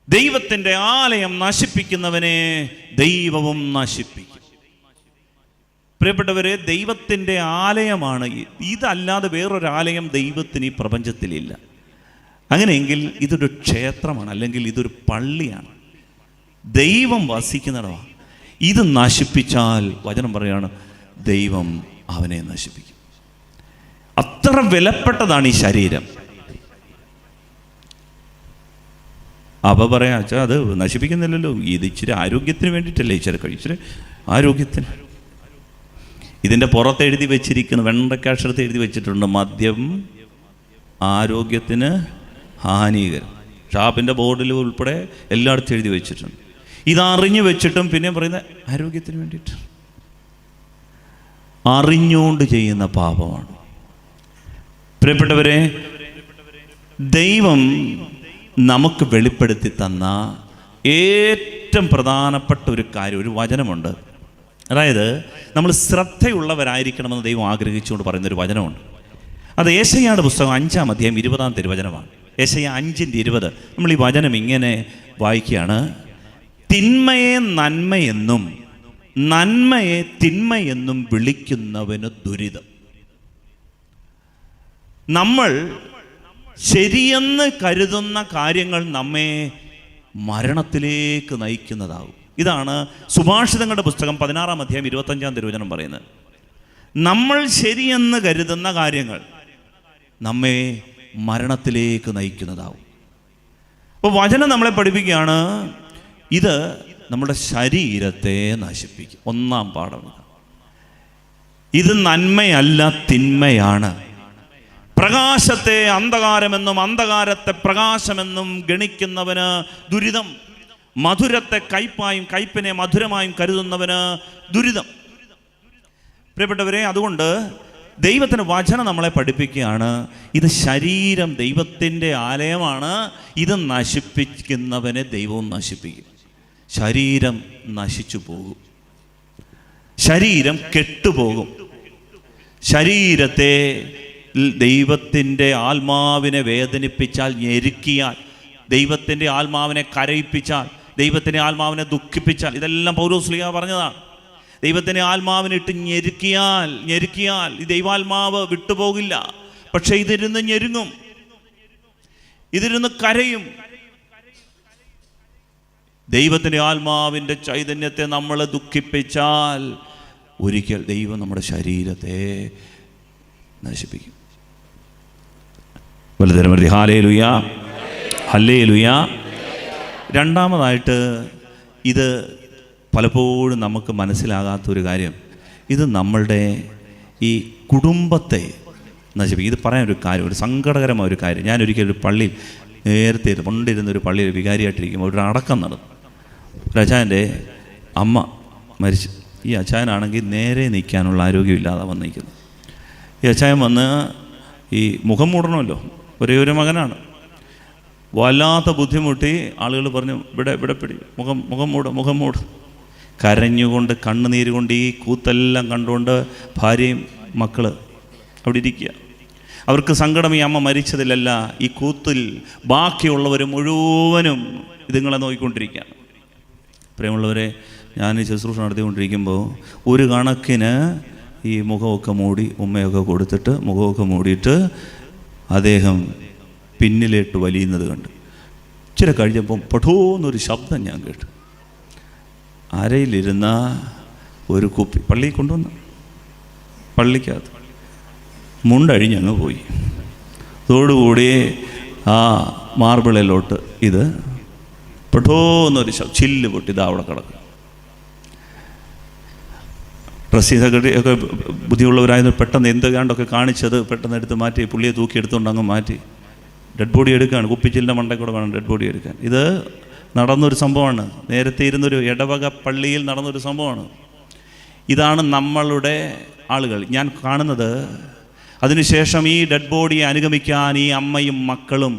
ദൈവത്തിൻ്റെ ആലയം നശിപ്പിക്കുന്നവനെ ദൈവവും നശിപ്പിക്കും. പ്രിയപ്പെട്ടവരെ, ദൈവത്തിൻ്റെ ആലയമാണ്. ഇതല്ലാതെ വേറൊരു ആലയം ദൈവത്തിന് ഈ പ്രപഞ്ചത്തിലില്ല. അങ്ങനെയെങ്കിൽ ഇതൊരു ക്ഷേത്രമാണ്, അല്ലെങ്കിൽ ഇതൊരു പള്ളിയാണ്, ദൈവം വസിക്കുന്നിടമാണ്. ഇത് നശിപ്പിച്ചാൽ വചനം പറയാണ്, ദൈവം അവനെ നശിപ്പിക്കും. അത്ര വിലപ്പെട്ടതാണ് ഈ ശരീരം. അപ്പോൾ പറയാം, അച്ഛാ അത് നശിപ്പിക്കുന്നില്ലല്ലോ, ഇത് ഇച്ചിരി ആരോഗ്യത്തിന് വേണ്ടിയിട്ടല്ലേ, ഇച്ചിരി ആരോഗ്യത്തിന്. ഇതിൻ്റെ പുറത്ത് എഴുതി വെച്ചിരിക്കുന്നു, വെണ്ടക്കാക്ഷരത്ത് എഴുതി വെച്ചിട്ടുണ്ട്, മദ്യം ആരോഗ്യത്തിന് ഹാനികരം. ഷാപ്പിൻ്റെ ബോർഡിൽ ഉൾപ്പെടെ എല്ലായിടത്തും എഴുതി വെച്ചിട്ടുണ്ട്. ഇതറിഞ്ഞു വെച്ചിട്ടും പിന്നെ പറയുന്നത് ആരോഗ്യത്തിന് വേണ്ടിയിട്ട്. അറിഞ്ഞുകൊണ്ട് ചെയ്യുന്ന പാപമാണ്. പ്രിയപ്പെട്ടവരെ, ദൈവം നമുക്ക് വെളിപ്പെടുത്തി തന്ന ഏറ്റവും പ്രധാനപ്പെട്ട ഒരു കാര്യം, ഒരു വചനമുണ്ട്. അതായത് നമ്മൾ ശ്രദ്ധയുള്ളവരായിരിക്കണമെന്ന് ദൈവം ആഗ്രഹിച്ചുകൊണ്ട് പറയുന്നൊരു വചനമുണ്ട്. അത് യേശയ്യായുടെ പുസ്തകം 5-ാം അധ്യായം 20-ാം തിരുവചനമാണ്. യേശയ്യ 5:20. നമ്മൾ ഈ വചനം ഇങ്ങനെ വായിക്കുകയാണ്: തിന്മയെ നന്മയെന്നും നന്മയെ തിന്മയെന്നും വിളിക്കുന്നവന് ദുരിതം. നമ്മൾ ശരിയെന്ന് കരുതുന്ന കാര്യങ്ങൾ നമ്മെ മരണത്തിലേക്ക് നയിക്കുന്നതാകും. ഇതാണ് സുഭാഷിതങ്ങളുടെ പുസ്തകം 16-ാം അധ്യായം 25-ാം തിരുവചനം പറയുന്നത്. നമ്മൾ ശരിയെന്ന് കരുതുന്ന കാര്യങ്ങൾ നമ്മെ മരണത്തിലേക്ക് നയിക്കുന്നതാവും. അപ്പോൾ വചനം നമ്മളെ പഠിപ്പിക്കുകയാണ്, ഇത് നമ്മുടെ ശരീരത്തെ നശിപ്പിക്കും. 1-ാം പാഠം ഇത് നന്മയല്ല, തിന്മയാണ്. പ്രകാശത്തെ അന്ധകാരമെന്നും അന്ധകാരത്തെ പ്രകാശമെന്നും ഗണിക്കുന്നവന് ദുരിതം. മധുരത്തെ കയ്പായും കയ്പിനെ മധുരമായും കരുതുന്നവന് ദുരിതം. പ്രിയപ്പെട്ടവരെ, അതുകൊണ്ട് ദൈവത്തിൻ്റെ വചനം നമ്മളെ പഠിപ്പിക്കുകയാണ്, ഇത് ശരീരം ദൈവത്തിൻ്റെ ആലയമാണ്, ഇത് നശിപ്പിക്കുന്നവനെ ദൈവവും നശിപ്പിക്കും. ശരീരം നശിച്ചു പോകും, ശരീരം കെട്ടുപോകും. ശരീരത്തെ ദൈവത്തിൻ്റെ ആത്മാവിനെ വേദനിപ്പിച്ചാൽ, ഞെരുക്കിയാൽ, ദൈവത്തിൻ്റെ ആത്മാവിനെ കരയിപ്പിച്ചാൽ, ദൈവത്തിൻ്റെ ആത്മാവിനെ ദുഃഖിപ്പിച്ചാൽ, ഇതെല്ലാം പൗലോസ്ലീഹ പറഞ്ഞതാണ്. ദൈവത്തിൻ്റെ ആത്മാവിനിട്ട് ഞെരുക്കിയാൽ ഈ ദൈവാത്മാവ് വിട്ടുപോകില്ല. പക്ഷെ ഇതിരുന്ന് ഞെരുങ്ങും, ഇതിരുന്ന് കരയും. ദൈവത്തിൻ്റെ ആത്മാവിൻ്റെ ചൈതന്യത്തെ നമ്മൾ ദുഃഖിപ്പിച്ചാൽ ഒരിക്കൽ ദൈവം നമ്മുടെ ശരീരത്തെ നശിപ്പിക്കും. വലുതരമതി ഹല്ലേലൂയ, ഹല്ലേലൂയ. രണ്ടാമതായിട്ട്, ഇത് പലപ്പോഴും നമുക്ക് മനസ്സിലാകാത്തൊരു കാര്യം, ഇത് നമ്മളുടെ ഈ കുടുംബത്തെ നശിപ്പിക്കും. ഇത് പറയാനൊരു കാര്യം, ഒരു സങ്കടകരമായ ഒരു കാര്യം. ഞാനൊരിക്കലും ഒരു പള്ളിയിൽ നേരത്തെ കൊണ്ടിരുന്നൊരു പള്ളിയിൽ വികാരിയായിട്ടിരിക്കുമ്പോൾ ഒരു അടക്കം നടന്നു. ഒരു അച്ചായൻ്റെ അമ്മ മരിച്ചു. ഈ അച്ചായനാണെങ്കിൽ നേരെ നിൽക്കാനുള്ള ആരോഗ്യമില്ലാതെ വന്നിരിക്കുന്നു. ഈ അച്ചായൻ വന്ന് ഈ മുഖം മൂടണമല്ലോ, ഒരേ ഒരു മകനാണ്. വല്ലാത്ത ബുദ്ധിമുട്ടി ആളുകൾ പറഞ്ഞു, ഇവിടെ പിടി, മുഖം മൂട്. കരഞ്ഞുകൊണ്ട് കണ്ണുനീര് കൊണ്ട് ഈ കൂത്തെല്ലാം കണ്ടുകൊണ്ട് ഭാര്യയും മക്കൾ അവിടെ ഇരിക്കുക. അവർക്ക് സങ്കടം ഈ അമ്മ മരിച്ചതിലല്ല, ഈ കൂത്തിൽ ബാക്കിയുള്ളവർ മുഴുവനും ഇതുങ്ങളെ നോക്കിക്കൊണ്ടിരിക്കുകയാണ്. പ്രിയമുള്ളവരെ, ഞാൻ ഈ ശുശ്രൂഷ നടത്തിക്കൊണ്ടിരിക്കുമ്പോൾ ഒരു കണക്കിന് ഈ മുഖമൊക്കെ മൂടി, ഉമ്മയൊക്കെ കൊടുത്തിട്ട് മുഖമൊക്കെ മൂടിയിട്ട് അദ്ദേഹം പിന്നിലേട്ട് വലിയുന്നത് കണ്ട് ഇച്ചിരി കഴിഞ്ഞപ്പം പഠോന്നൊരു ശബ്ദം ഞാൻ കേട്ടു. അരയിലിരുന്ന ഒരു കുപ്പി പള്ളിയിൽ കൊണ്ടുവന്നു, പള്ളിക്കകത്ത് മുണ്ടഴിഞ്ഞങ്ങ് പോയി. അതോടുകൂടി ആ മാർബിളിലോട്ട് ഇത് പഠോന്നൊരു ചില്ല് പൊട്ടി ഇതാ അവിടെ കിടക്കും. റസീദൊക്കെ ഒക്കെ ബുദ്ധിയുള്ളവരായിരുന്നു. പെട്ടെന്ന് എന്തൊക്കെയാണ്ടൊക്കെ കാണിച്ചത് പെട്ടെന്ന് എടുത്ത് മാറ്റി, പുള്ളിയെ തൂക്കിയെടുത്തുകൊണ്ട് അങ്ങ് മാറ്റി. ഡെഡ് ബോഡി എടുക്കുകയാണ്, കുപ്പിച്ചിലിൻ്റെ മണ്ടയിൽ കൂടെ വേണം ഡെഡ് ബോഡി എടുക്കാൻ. ഇത് നടന്നൊരു സംഭവമാണ്. നേരത്തെ ഇരുന്നൊരു ഇടവക പള്ളിയിൽ നടന്നൊരു സംഭവമാണ്. ഇതാണ് നമ്മളുടെ ആളുകൾ ഞാൻ കാണുന്നത്. അതിനുശേഷം ഈ ഡെഡ് ബോഡിയെ അനുഗമിക്കാൻ ഈ അമ്മയും മക്കളും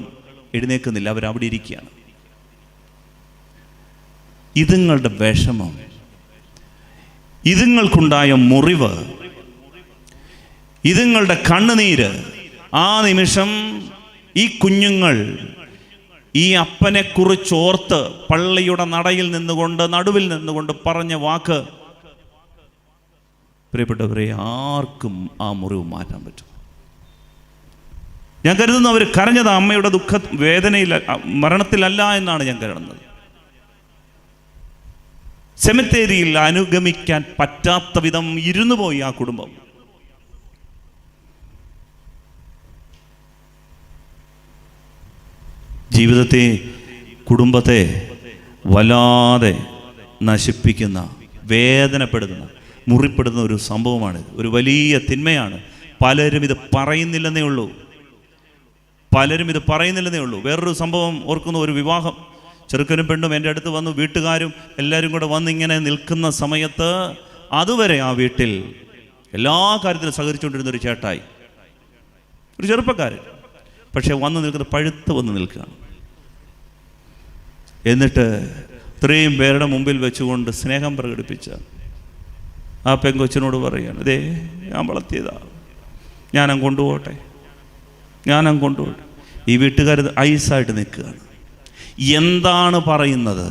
എഴുന്നേൽക്കുന്നില്ല, അവരവിടെ ഇരിക്കുകയാണ്. ഇതുങ്ങളുടെ വിഷമം, ഇതുങ്ങൾക്കുണ്ടായ മുറിവ്, ഇതുങ്ങളുടെ കണ്ണുനീര്, ആ നിമിഷം ഈ കുഞ്ഞുങ്ങൾ ഈ അപ്പനെക്കുറിച്ചോർത്ത് പള്ളിയുടെ നടയിൽ നിന്നുകൊണ്ട്, നടുവിൽ നിന്നുകൊണ്ട് പറഞ്ഞ വാക്ക്, പ്രിയപ്പെട്ടവരെ, ആർക്കും ആ മുറിവ് മാറ്റാൻ പറ്റും. ഞാൻ കരുതുന്നു അവർ കരഞ്ഞത് അമ്മയുടെ ദുഃഖ വേദനയില്ല, മരണത്തിലല്ല എന്നാണ് ഞാൻ കരുതുന്നത്. സെമിത്തേരിയിൽ അനുഗമിക്കാൻ പറ്റാത്ത വിധം ഇരുന്നു പോയി ആ കുടുംബം. ജീവിതത്തെ, കുടുംബത്തെ വല്ലാതെ നശിപ്പിക്കുന്ന, വേദനപ്പെടുത്തുന്ന, മുറിപ്പെടുന്ന ഒരു സംഭവമാണിത്. ഒരു വലിയ തിന്മയാണ്. പലരും ഇത് പറയുന്നില്ലെന്നേ ഉള്ളൂ. വേറൊരു സംഭവം ഓർക്കുന്നു. ഒരു വിവാഹം, ചെറുക്കനും പെണ്ണും എൻ്റെ അടുത്ത് വന്നു, വീട്ടുകാരും എല്ലാവരും കൂടെ വന്ന് ഇങ്ങനെ നിൽക്കുന്ന സമയത്ത് അതുവരെ ആ വീട്ടിൽ എല്ലാ കാര്യത്തിലും സഹകരിച്ചുകൊണ്ടിരുന്ന ഒരു ചേട്ടായി, ഒരു ചെറുപ്പക്കാരൻ, പക്ഷെ വന്ന് നിൽക്കുന്നത് പഴുത്ത് വന്ന് നിൽക്കുകയാണ്. എന്നിട്ട് ഇത്രയും പേരുടെ മുമ്പിൽ വെച്ചുകൊണ്ട് സ്നേഹം പ്രകടിപ്പിച്ച ആ പെങ്കൊച്ചിനോട് പറയുകയാണ്, അതേ ഞാൻ വളർത്തിയതാ, ഞാനങ്ങ് കൊണ്ടുപോകട്ടെ. ഞാനങ്ങ് കൊണ്ടുപോയി. ഈ വീട്ടുകാർ ഐസായിട്ട് നിൽക്കുകയാണ്. എന്താണ് പറയുന്നത്,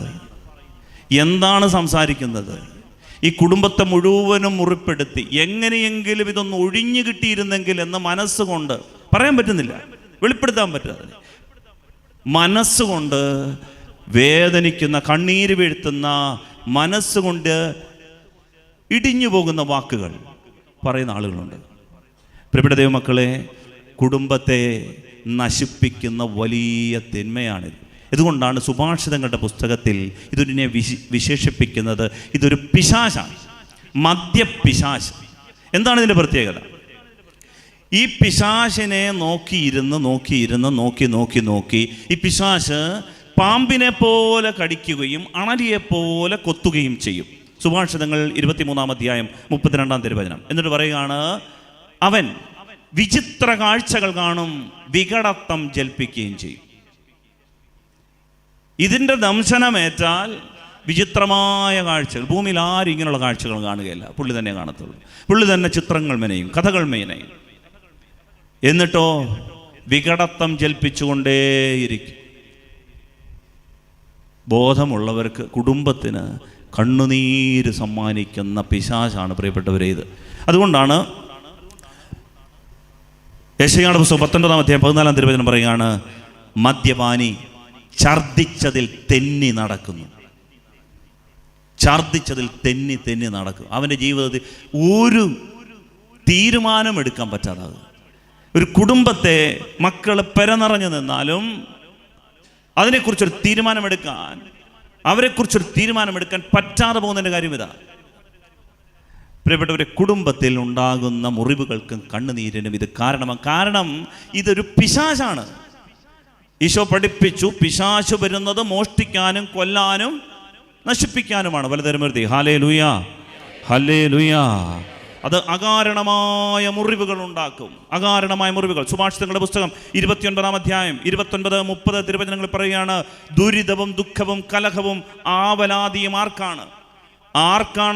എന്താണ് സംസാരിക്കുന്നത്? ഈ കുടുംബത്തെ മുഴുവനും മുറിപ്പെടുത്തി എങ്ങനെയെങ്കിലും ഇതൊന്ന് ഒഴിഞ്ഞു കിട്ടിയിരുന്നെങ്കിൽ എന്ന് മനസ്സുകൊണ്ട് പറയാൻ പറ്റുന്നില്ല, വെളിപ്പെടുത്താൻ പറ്റാതെ മനസ്സുകൊണ്ട് വേദനിക്കുന്ന, കണ്ണീര് വീഴ്ത്തുന്ന, മനസ്സുകൊണ്ട് ഇടിഞ്ഞു പോകുന്ന വാക്കുകൾ പറയുന്ന ആളുകളുണ്ട്. പ്രിയപ്പെട്ട ദൈവമക്കളെ, കുടുംബത്തെ നശിപ്പിക്കുന്ന വലിയ തിന്മയാണിത്. ഇതുകൊണ്ടാണ് സുഭാഷിതങ്ങളുടെ പുസ്തകത്തിൽ ഇതിനെ വിശേഷിപ്പിക്കുന്നത്, ഇതൊരു പിശാചാണ്, മദ്യപിശാച്. എന്താണ് ഇതിൻ്റെ പ്രത്യേകത? ഈ പിശാചിനെ നോക്കി ഈ പിശാച് പാമ്പിനെ പോലെ കടിക്കുകയും അണലിയെ പോലെ കൊത്തുകയും ചെയ്യും. സുഭാഷിതങ്ങൾ 23-ാം അധ്യായം 32-ാം തിരുവചനം. എന്നിട്ട് പറയുകയാണ്, അവൻ വിചിത്ര കാഴ്ചകൾ കാണും, വികടത്വം ജൽപ്പിക്കുകയും ചെയ്യും. ഇതിൻ്റെ ദംശനമേറ്റാൽ വിചിത്രമായ കാഴ്ചകൾ, ഭൂമിയിൽ ആരും ഇങ്ങനെയുള്ള കാഴ്ചകൾ കാണുകയില്ല, പുള്ളി തന്നെ കാണത്തുള്ളൂ. പുള്ളി തന്നെ ചിത്രങ്ങൾ മെനയും, കഥകൾ മെനയും. എന്നിട്ടോ വികടത്വം ജൽപ്പിച്ചുകൊണ്ടേയിരിക്കും. ബോധമുള്ളവർക്ക്, കുടുംബത്തിന് കണ്ണുനീര് സമ്മാനിക്കുന്ന പിശാചാണ് പ്രിയപ്പെട്ടവരെ ഇത്. അതുകൊണ്ടാണ് യെശയ്യായുടെ പുസ്തകം 19-ാം അധ്യായം 14-ാം തിരുവചനം പറയുകയാണ്, മദ്യപാനി ഛർദ്ദിച്ചതിൽ തെന്നി നടക്കുന്നു. ഛർദ്ദിച്ചതിൽ തെന്നി നടക്കും. അവൻ്റെ ജീവിതത്തിൽ ഒരു തീരുമാനമെടുക്കാൻ പറ്റാതാകും. ഒരു കുടുംബത്തെ മക്കൾ പെരനിറഞ്ഞു നിന്നാലും അതിനെക്കുറിച്ചൊരു തീരുമാനമെടുക്കാൻ, അവരെക്കുറിച്ചൊരു തീരുമാനമെടുക്കാൻ പറ്റാതെ പോകുന്നതിൻ്റെ കാര്യം ഇതാ. പ്രിയപ്പെട്ടവരെ, കുടുംബത്തിൽ ഉണ്ടാകുന്ന മുറിവുകൾക്കും കണ്ണുനീരിനും ഇത് കാരണമാണ്. കാരണം ഇതൊരു പിശാചാണ്. ഈശോ പഠിപ്പിച്ചു, പിശാച് വരുന്നത് മോഷ്ടിക്കാനും കൊല്ലാനും നശിപ്പിക്കാനുമാണ്. വലതുതരമരുതി ഹല്ലേലൂയ, ഹല്ലേലൂയ. അത് അകാരണമായ മുറിവുകൾ ഉണ്ടാക്കും, അകാരണമായ മുറിവുകൾ. സുഭാഷിതങ്ങളുടെ പുസ്തകം 29-ാം അധ്യായം 29-30 തിരുവചനങ്ങൾ പറയുകയാണ്, ദുരിതവും ദുഃഖവും കലഹവും ആവലാതിയും ആർക്കാണ്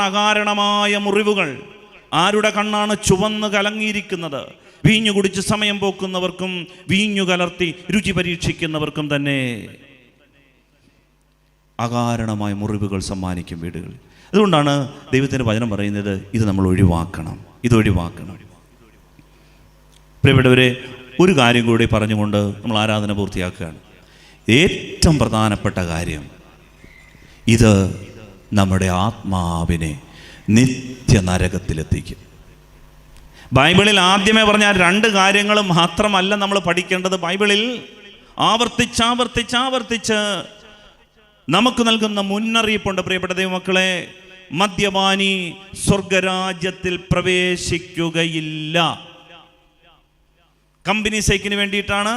അകാരണമായ മുറിവുകൾ? ആരുടെ കണ്ണാണ് ചുവന്ന് കലങ്ങിയിരിക്കുന്നത്? വീഞ്ഞു കുടിച്ച് സമയം പോക്കുന്നവർക്കും വീഞ്ഞു കലർത്തി രുചി പരീക്ഷിക്കുന്നവർക്കും തന്നെ അകാരണമായ മുറിവുകൾ സമ്മാനിക്കും വീടുകൾ. അതുകൊണ്ടാണ് ദൈവത്തിൻ്റെ വചനം പറയുന്നത്, ഇത് നമ്മൾ ഒഴിവാക്കണം, ഇതൊഴിവാക്കണം. പ്രിയപ്പെട്ടവരെ, ഒരു കാര്യം കൂടി പറഞ്ഞുകൊണ്ട് നമ്മൾ ആരാധന പൂർത്തിയാക്കുകയാണ്. ഏറ്റവും പ്രധാനപ്പെട്ട കാര്യം, ഇത് നമ്മുടെ ആത്മാവിനെ നിത്യനരകത്തിലെത്തിക്കും. ബൈബിളിൽ ആദ്യമേ പറഞ്ഞ 2 കാര്യങ്ങൾ മാത്രമല്ല നമ്മൾ പഠിക്കേണ്ടത്. ബൈബിളിൽ ആവർത്തിച്ച് നമുക്ക് നൽകുന്ന മുന്നറിയിപ്പുണ്ട്. പ്രിയപ്പെട്ട ദൈവമക്കളെ, മദ്യപാനി സ്വർഗരാജ്യത്തിൽ പ്രവേശിക്കുകയില്ല. കമ്പനി സൈക്കിന് വേണ്ടിയിട്ടാണ്,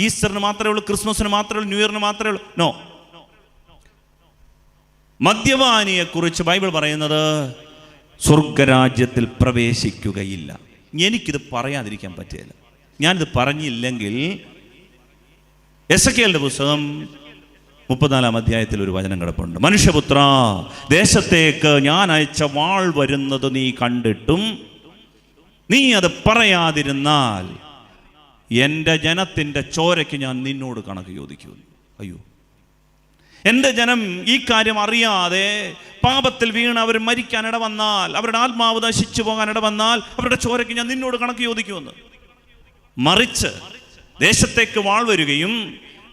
ഈസ്റ്ററിന് മാത്രമേ ഉള്ളൂ, ക്രിസ്മസിന് മാത്രമേ ഉള്ളൂ, ന്യൂ ഇയറിന് മാത്രമേ ഉള്ളൂ. നോ, മദ്യപാനിയെ കുറിച്ച് ബൈബിൾ പറയുന്നത് സ്വർഗരാജ്യത്തിൽ പ്രവേശിക്കുകയില്ല. എനിക്കിത് പറയാതിരിക്കാൻ പറ്റില്ല. ഞാനിത് പറഞ്ഞില്ലെങ്കിൽ എസെക്കിയേലിന്റെ പുസ്തകം 34-ാം അധ്യായത്തിൽ ഒരു വചനം കിടപ്പുണ്ട്. മനുഷ്യപുത്ര, ദേശത്തേക്ക് ഞാൻ അയച്ച വാൾ വരുന്നത് നീ കണ്ടിട്ടും നീ അത് പറയാതിരുന്നാൽ എൻ്റെ ജനത്തിൻ്റെ ചോരയ്ക്ക് ഞാൻ നിന്നോട് കണക്ക് ചോദിക്കുന്നു. അയ്യോ, എൻ്റെ ജനം ഈ കാര്യം അറിയാതെ പാപത്തിൽ വീണ് അവർ മരിക്കാൻ ഇടവന്നാൽ, അവരുടെ ആത്മാവ് നശിച്ചു പോകാൻ ഇടവന്നാൽ അവരുടെ ചോരയ്ക്ക് ഞാൻ നിന്നോട് കണക്ക് ചോദിക്കുമെന്ന്. മറിച്ച് ദേശത്തേക്ക് വാൾ വരികയും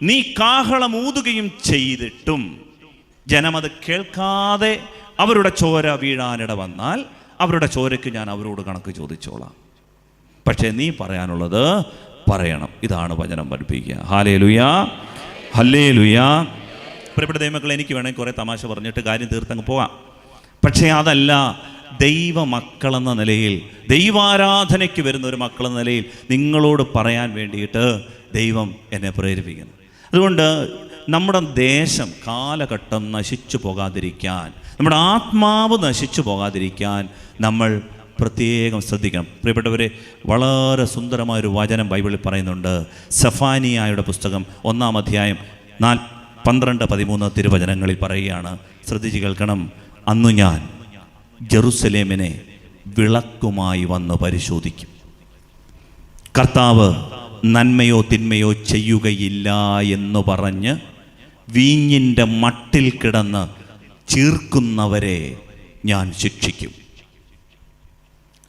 നീ കാഹളമൂതുകയും ചെയ്തിട്ടും ജനമത് കേൾക്കാതെ അവരുടെ ചോര വീഴാനിട വന്നാൽ അവരുടെ ചോരയ്ക്ക് ഞാൻ അവരോട് കണക്ക് ചോദിച്ചോളാം. പക്ഷേ നീ പറയാനുള്ളത് പറയണം. ഇതാണ് വചനം പഠിപ്പിക്കുക. Hallelujah, hallelujah. പ്രിയപ്പെട്ട ദൈവമക്കളെ, എനിക്ക് വേണമെങ്കിൽ കുറേ തമാശ പറഞ്ഞിട്ട് കാര്യം തീർത്തങ്ങ് പോകാം. പക്ഷേ അതല്ല ദൈവമക്കളെന്ന നിലയിൽ, ദൈവാരാധനയ്ക്ക് വരുന്ന ഒരു മക്കളെന്ന നിലയിൽ നിങ്ങളോട് പറയാൻ വേണ്ടിയിട്ട് ദൈവം എന്നെ പ്രേരിപ്പിക്കുന്നു. അതുകൊണ്ട് നമ്മുടെ ദേശം, കാലഘട്ടം നശിച്ചു പോകാതിരിക്കാൻ, നമ്മുടെ ആത്മാവ് നശിച്ചു പോകാതിരിക്കാൻ നമ്മൾ പ്രത്യേകം ശ്രദ്ധിക്കണം. പ്രിയപ്പെട്ടവരെ, വളരെ സുന്ദരമായൊരു വചനം ബൈബിളിൽ പറയുന്നുണ്ട്. സെഫാനിയായുടെ പുസ്തകം 1-ാം അധ്യായം 12-13 തിരുവചനങ്ങളിൽ പറയുകയാണ്. ശ്രദ്ധിച്ച് കേൾക്കണം. അന്നു ഞാൻ ജെറുസലേമിനെ വിളക്കുമായി വന്ന് പരിശോധിക്കും. കർത്താവ് നന്മയോ തിന്മയോ ചെയ്യുകയില്ല എന്ന് പറഞ്ഞ് വീഞ്ഞിൻ്റെ മട്ടിൽ കിടന്ന് ചീർക്കുന്നവരെ ഞാൻ ശിക്ഷിക്കും.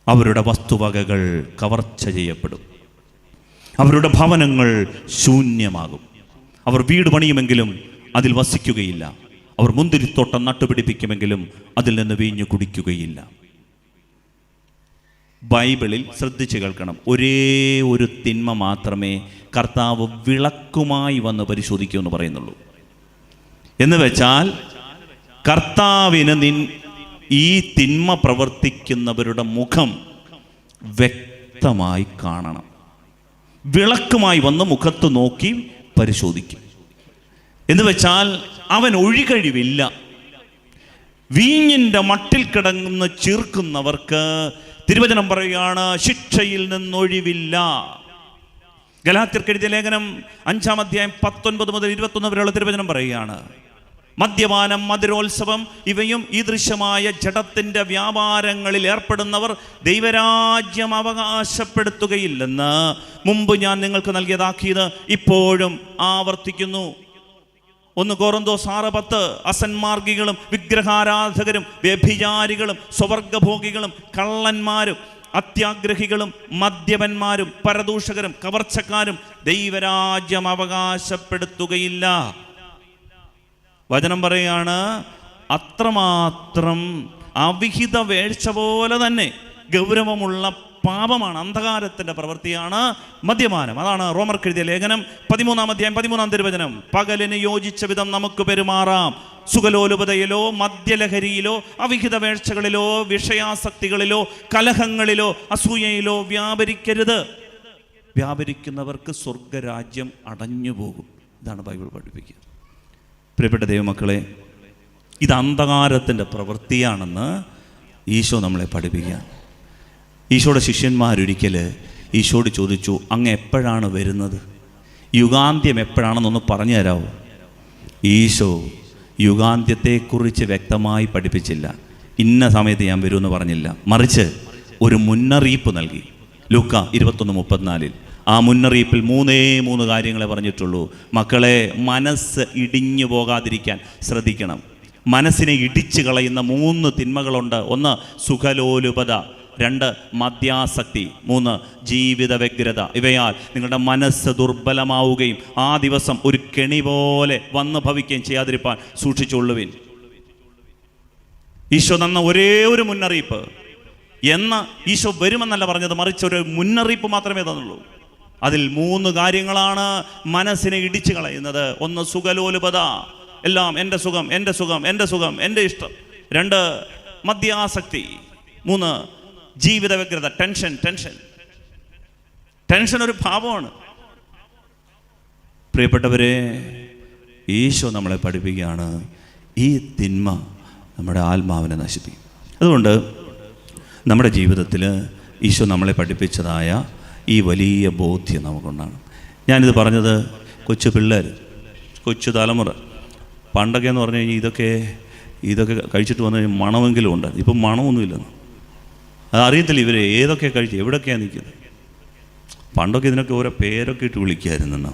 അവരുടെ വസ്തുവകകൾ കവർച്ച ചെയ്യപ്പെടും. അവരുടെ ഭവനങ്ങൾ ശൂന്യമാകും. അവർ വീട് പണിയുമെങ്കിലും അതിൽ വസിക്കുകയില്ല. അവർ മുന്തിരിത്തോട്ടം നട്ടുപിടിപ്പിക്കുമെങ്കിലും അതിൽ നിന്ന് വീഞ്ഞു കുടിക്കുകയില്ല. ബൈബിളിൽ ശ്രദ്ധിച്ച് കേൾക്കണം, ഒരേ ഒരു തിന്മ മാത്രമേ കർത്താവ് വിളക്കുമായി വന്ന് പരിശോധിക്കൂ എന്ന് പറയുന്നുള്ളൂ. എന്ന് വെച്ചാൽ കർത്താവിന് ഈ തിന്മ പ്രവർത്തിക്കുന്നവരുടെ മുഖം വ്യക്തമായി കാണണം. വിളക്കുമായി വന്ന് മുഖത്ത് നോക്കി പരിശോധിക്കും. എന്ന് വെച്ചാൽ അവൻ ഒഴികഴിവില്ല. വീഞ്ഞിൻ്റെ മട്ടിൽ കിടന്ന് ചീർക്കുന്നവർക്ക് തിരുവചനം പറയുകയാണ്, ശിക്ഷയിൽ നിന്നൊഴിവില്ല. ഗലാത്യർക്ക് എഴുതിയ ലേഖനം 5-ാം അധ്യായം 19 മുതൽ 21 വരെയുള്ള തിരുവചനം പറയുകയാണ്, മദ്യപാനം, മധുരോത്സവം ഇവയും ഈ ദൃശ്യമായ ജഡത്തിൻ്റെ വ്യാപാരങ്ങളിൽ ഏർപ്പെടുന്നവർ ദൈവരാജ്യം അവകാശപ്പെടുത്തുകയില്ലെന്ന് മുമ്പ് ഞാൻ നിങ്ങൾക്ക് നൽകിയതാക്കിയത് ഇപ്പോഴും ആവർത്തിക്കുന്നു. 1 കൊറിന്തോസ് 6:10 അസന്മാർഗികളും വിഗ്രഹാരാധകരും വ്യഭിചാരികളും സ്വവർഗഭോഗികളും കള്ളന്മാരും അത്യാഗ്രഹികളും മദ്യപന്മാരും പരദൂഷകരും കവർച്ചക്കാരും ദൈവരാജ്യം അവകാശപ്പെടുത്തുകയില്ല. വചനം പറയുകയാണ്, അത്രമാത്രം അവിഹിത വേഴ്ച പോലെ തന്നെ ഗൗരവമുള്ള പാപമാണ്, അന്ധകാരത്തിൻ്റെ പ്രവൃത്തിയാണ് മദ്യപാനം. അതാണ് റോമർക്ക് എഴുതിയ ലേഖനം 13-ാം അധ്യായം 13-ാം തിരുവചനം, പകലിന് യോജിച്ച വിധം നമുക്ക് പെരുമാറാം. സുഖലോലുപതയിലോ മദ്യലഹരിയിലോ അവിഹിത വേഴ്ചകളിലോ വിഷയാസക്തികളിലോ കലഹങ്ങളിലോ അസൂയയിലോ വ്യാപരിക്കരുത്. വ്യാപരിക്കുന്നവർക്ക് സ്വർഗരാജ്യം അടഞ്ഞുപോകും. ഇതാണ് ബൈബിൾ പഠിപ്പിക്കുക. പ്രിയപ്പെട്ട ദൈവമക്കളെ, ഇത് അന്ധകാരത്തിൻ്റെ പ്രവൃത്തിയാണെന്ന് ഈശോ നമ്മളെ പഠിപ്പിക്കുക. ഈശോയുടെ ശിഷ്യന്മാരൊരിക്കൽ ഈശോയോട് ചോദിച്ചു, അങ്ങ് എപ്പോഴാണ് വരുന്നത്? യുഗാന്ത്യം എപ്പോഴാണെന്നൊന്ന് പറഞ്ഞു തരാമോ? ഈശോ യുഗാന്ത്യത്തെക്കുറിച്ച് വ്യക്തമായി പഠിപ്പിച്ചില്ല. ഇന്ന സമയത്ത് ഞാൻ വരുമെന്ന് പറഞ്ഞില്ല. മറിച്ച് ഒരു മുന്നറിയിപ്പ് നൽകി. ലൂക്ക 21:34. ആ മുന്നറിയിപ്പിൽ 3 കാര്യങ്ങളെ പറഞ്ഞിട്ടുള്ളൂ. മക്കളെ, മനസ്സ് ഇടിഞ്ഞു പോകാതിരിക്കാൻ ശ്രദ്ധിക്കണം. മനസ്സിനെ ഇടിച്ചു കളയുന്ന 3 തിന്മകളുണ്ട്. 1 സുഖലോലുപത, 2 മദ്യാസക്തി, 3 ജീവിത വ്യഗ്രത. ഇവയാൽ നിങ്ങളുടെ മനസ്സ് ദുർബലമാവുകയും ആ ദിവസം ഒരു കെണി പോലെ വന്നു ഭവിക്കുകയും ചെയ്യാതിരിപ്പാൻ സൂക്ഷിച്ചുകൊള്ളുവിൻ. ഈശോ തന്ന ഒരേ ഒരു മുന്നറിയിപ്പ്. ഈശോ വരുമെന്നല്ല പറഞ്ഞത്, മറിച്ച് ഒരു മുന്നറിയിപ്പ് മാത്രമേ തന്നുള്ളൂ. അതിൽ 3 കാര്യങ്ങളാണ് മനസ്സിനെ ഇടിച്ചു കളയുന്നത്. 1 സുഖലോലുപത, എല്ലാം എൻ്റെ സുഖം, എൻ്റെ സുഖം, എൻ്റെ സുഖം, എൻ്റെ ഇഷ്ടം. 2 മദ്യാസക്തി. 3 ജീവിത വ്യഗ്രത, ടെൻഷൻ ഒരു പാപമാണ്. പ്രിയപ്പെട്ടവരെ, ഈശോ നമ്മളെ പഠിപ്പിക്കുകയാണ്, ഈ തിന്മ നമ്മുടെ ആത്മാവിനെ നശിപ്പിക്കും. അതുകൊണ്ട് നമ്മുടെ ജീവിതത്തിൽ ഈശോ നമ്മളെ പഠിപ്പിച്ചതായ ഈ വലിയ ബോധ്യം നമുക്കുണ്ടാകണം. ഞാനിത് പറഞ്ഞത് കൊച്ചു പിള്ളേർ, കൊച്ചു തലമുറ, പണ്ടൊക്കെ എന്ന് പറഞ്ഞു കഴിഞ്ഞാൽ ഇതൊക്കെ കഴിച്ചിട്ട് വന്നു കഴിഞ്ഞാൽ മണമെങ്കിലും ഉണ്ട്. ഇപ്പം മണമൊന്നുമില്ലെന്ന് അതറിയത്തില്ല. ഇവർ ഏതൊക്കെ കഴിച്ച് എവിടെയൊക്കെയാണ് നിൽക്കുന്നത്. പണ്ടൊക്കെ ഇതിനൊക്കെ ഓരോ പേരൊക്കെ ഇട്ട് വിളിക്കുമായിരുന്നെന്നാ.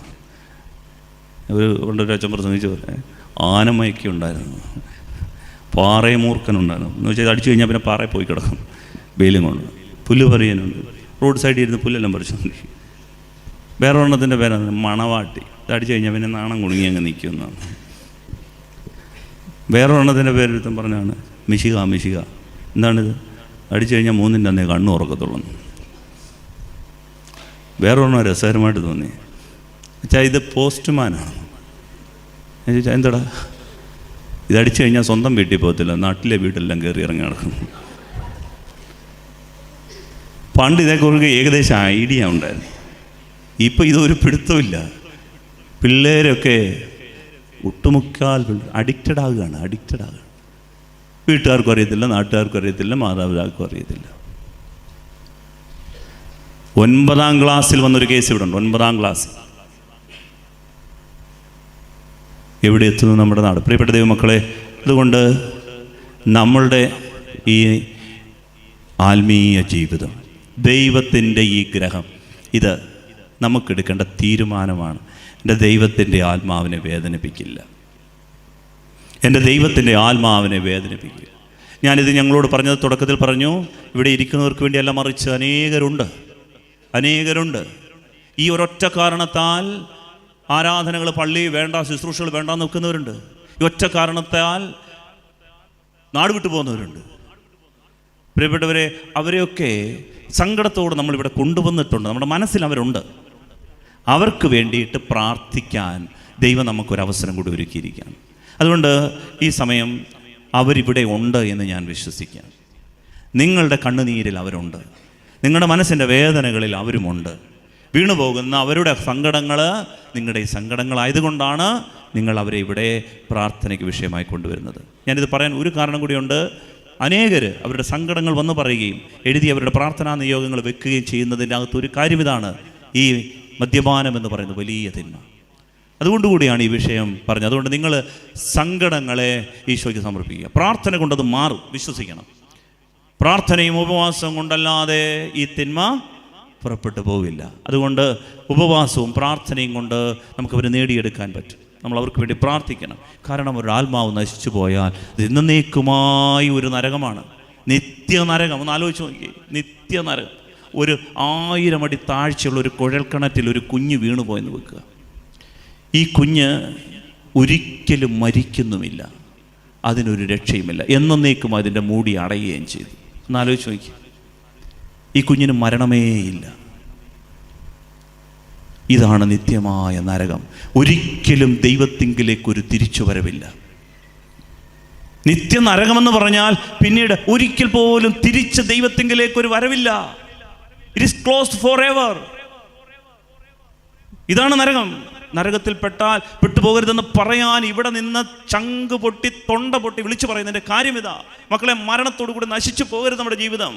പണ്ടൊരു അച്ഛൻ പ്രസംഗിച്ച് പറയാം, ആനമയൊക്കെ ഉണ്ടായിരുന്നു, പാറയമൂർക്കനുണ്ടായിരുന്നു. എന്ന് വെച്ചാൽ അടിച്ചു കഴിഞ്ഞാൽ പിന്നെ പാറയിൽ പോയി കിടക്കും. വെയിലും കൊണ്ട് പുല്ല് പറിയാനുണ്ട്. റോഡ് സൈഡിൽ ഇരുന്ന് പുല്ലെല്ലാം പറിച്ചു. വേറെ ഒരെണ്ണത്തിൻ്റെ പേരാണ് മണവാട്ടി. ഇത് അടിച്ചു കഴിഞ്ഞാൽ പിന്നെ നാണം കുടുങ്ങി അങ്ങ് നിൽക്കുമെന്നാണ്. വേറെ ഒരെണ്ണത്തിൻ്റെ പേരെടുത്തും പറഞ്ഞാണ് മിശിക. എന്താണിത്? അടിച്ചു കഴിഞ്ഞാൽ 3-ൻ്റെ അന്നേ കണ്ണു ഉറക്കത്തുള്ളൂ. വേറെ ഒരെണ്ണം രസകരമായിട്ട് തോന്നി. വെച്ചാൽ ഇത് പോസ്റ്റ്മാനാണ്. ഞാൻ ചോദിച്ചാൽ എന്താടാ? ഇതടിച്ചു കഴിഞ്ഞാൽ സ്വന്തം വീട്ടിൽ പോകത്തില്ല, നാട്ടിലെ വീട്ടിലെല്ലാം കയറി ഇറങ്ങി നടക്കും. പണ്ട് ഇതേക്കുറിച്ച് ഏകദേശം ഐഡിയ ഉണ്ടായിരുന്നു. ഇപ്പം ഇതൊരു പിടുത്തമില്ല. പിള്ളേരൊക്കെ ഒട്ടുമുക്കാൽ അഡിക്റ്റഡ് ആകുകയാണ്. വീട്ടുകാർക്കും അറിയത്തില്ല, നാട്ടുകാർക്കും അറിയത്തില്ല, മാതാപിതാക്കൾക്കും അറിയത്തില്ല. 9-ാം ക്ലാസ്സിൽ വന്നൊരു കേസ് ഇവിടെ ഉണ്ട്. 9-ാം ക്ലാസ്. എവിടെ എത്തുന്നു നമ്മുടെ നാട്? പ്രിയപ്പെട്ട ദൈവമക്കളെ, അതുകൊണ്ട് നമ്മളുടെ ഈ ആത്മീയ ജീവിതം, ദൈവത്തിൻ്റെ ഈ ഗ്രഹം, ഇത് നമുക്കെടുക്കേണ്ട തീരുമാനമാണ്. എൻ്റെ ദൈവത്തിൻ്റെ ആത്മാവിനെ വേദനിപ്പിക്കില്ല. എൻ്റെ ദൈവത്തിൻ്റെ ആത്മാവിനെ വേദനിപ്പിക്കില്ല. ഞാനിത് ഞങ്ങളോട് പറഞ്ഞത് തുടക്കത്തിൽ പറഞ്ഞു, ഇവിടെ ഇരിക്കുന്നവർക്ക് വേണ്ടിയല്ല, മറിച്ച് അനേകരുണ്ട് ഈ ഒരൊറ്റ കാരണത്താൽ ആരാധനകൾ, പള്ളി വേണ്ട, ശുശ്രൂഷകൾ വേണ്ട നിൽക്കുന്നവരുണ്ട്. ഈ ഒറ്റ കാരണത്താൽ നാട് വിട്ടു പോകുന്നവരുണ്ട്. പ്രിയപ്പെട്ടവരെ, അവരെയൊക്കെ സങ്കടത്തോടെ നമ്മളിവിടെ കൊണ്ടുവന്നിട്ടുണ്ട്. നമ്മുടെ മനസ്സിൽ അവരുണ്ട്. അവർക്ക് വേണ്ടിയിട്ട് പ്രാർത്ഥിക്കാൻ ദൈവം നമുക്കൊരവസരം കൂടി ഒരുക്കിയിരിക്കുകയാണ്. അതുകൊണ്ട് ഈ സമയം അവരിവിടെ ഉണ്ട് എന്ന് ഞാൻ വിശ്വസിക്കാം. നിങ്ങളുടെ കണ്ണുനീരിൽ അവരുണ്ട്, നിങ്ങളുടെ മനസ്സിൻ്റെ വേദനകളിൽ അവരുമുണ്ട്. വീണുപോകുന്ന അവരുടെ സങ്കടങ്ങൾ നിങ്ങളുടെ ഈ സങ്കടങ്ങളായതുകൊണ്ടാണ് നിങ്ങൾ അവരെ ഇവിടെ പ്രാർത്ഥനയ്ക്ക് വിഷയമായി കൊണ്ടുവരുന്നത്. ഞാനിത് പറയാൻ ഒരു കാരണം കൂടിയുണ്ട്. അനേകർ അവരുടെ സങ്കടങ്ങൾ വന്നു പറയുകയും എഴുതി അവരുടെ പ്രാർത്ഥനാ നിയോഗങ്ങൾ വെക്കുകയും ചെയ്യുന്നതിൻ്റെ അകത്ത് ഒരു കാര്യം ഇതാണ്: ഈ മദ്യപാനം എന്ന് പറയുന്നത് വലിയ തിന്മ. അതുകൊണ്ടുകൂടിയാണ് ഈ വിഷയം പറഞ്ഞത്. അതുകൊണ്ട് നിങ്ങൾ സങ്കടങ്ങളെ ഈശോയ്ക്ക് സമർപ്പിക്കുക. പ്രാർത്ഥന കൊണ്ടത് മാറും, വിശ്വസിക്കണം. പ്രാർത്ഥനയും ഉപവാസവും കൊണ്ടല്ലാതെ ഈ തിന്മ പുറപ്പെട്ടു പോവില്ല. അതുകൊണ്ട് ഉപവാസവും പ്രാർത്ഥനയും കൊണ്ട് നമുക്കവരെ നേടിയെടുക്കാൻ പറ്റും. നമ്മൾ അവർക്ക് വേണ്ടി പ്രാർത്ഥിക്കണം. കാരണം ഒരു ആത്മാവ് നശിച്ചു പോയാൽ ഇത് എന്നേക്കുമായി ഒരു നരകമാണ്, നിത്യനരകം. ഒന്ന് ആലോചിച്ച് നോക്കി, നിത്യനരകം. ഒരു 1000 അടി താഴ്ചയുള്ള ഒരു കുഴൽക്കിണറ്റിൽ ഒരു കുഞ്ഞ് വീണുപോയെന്ന് വെക്കുക. ഈ കുഞ്ഞ് ഒരിക്കലും മരിക്കുന്നുമില്ല, അതിനൊരു രക്ഷയുമില്ല, എന്നേക്കും അതിൻ്റെ മൂടി അടയുകയും ചെയ്തു. ഒന്നാലോചിച്ച് നോക്കി, ഈ കുഞ്ഞിന് മരണമേയില്ല. ഇതാണ് നിത്യമായ നരകം. ഒരിക്കലും ദൈവത്തിങ്കിലേക്കൊരു തിരിച്ചുവരവില്ല. നിത്യനരകമെന്ന് പറഞ്ഞാൽ പിന്നീട് ഒരിക്കൽ പോലും തിരിച്ച് ദൈവത്തിങ്കിലേക്കൊരു വരവില്ല. It is closed for ever. ഇതാണ് നരകം. നരകത്തിൽ പെട്ടുപോകരുതെന്ന് പറയാൻ ഇവിടെ നിന്ന് ചങ്ക് പൊട്ടി തൊണ്ട പൊട്ടി വിളിച്ചു പറയുന്നതിൻ്റെ കാര്യം ഇതാ. മക്കളെ, മരണത്തോടു കൂടി നശിച്ചു പോകരുത് നമ്മുടെ ജീവിതം.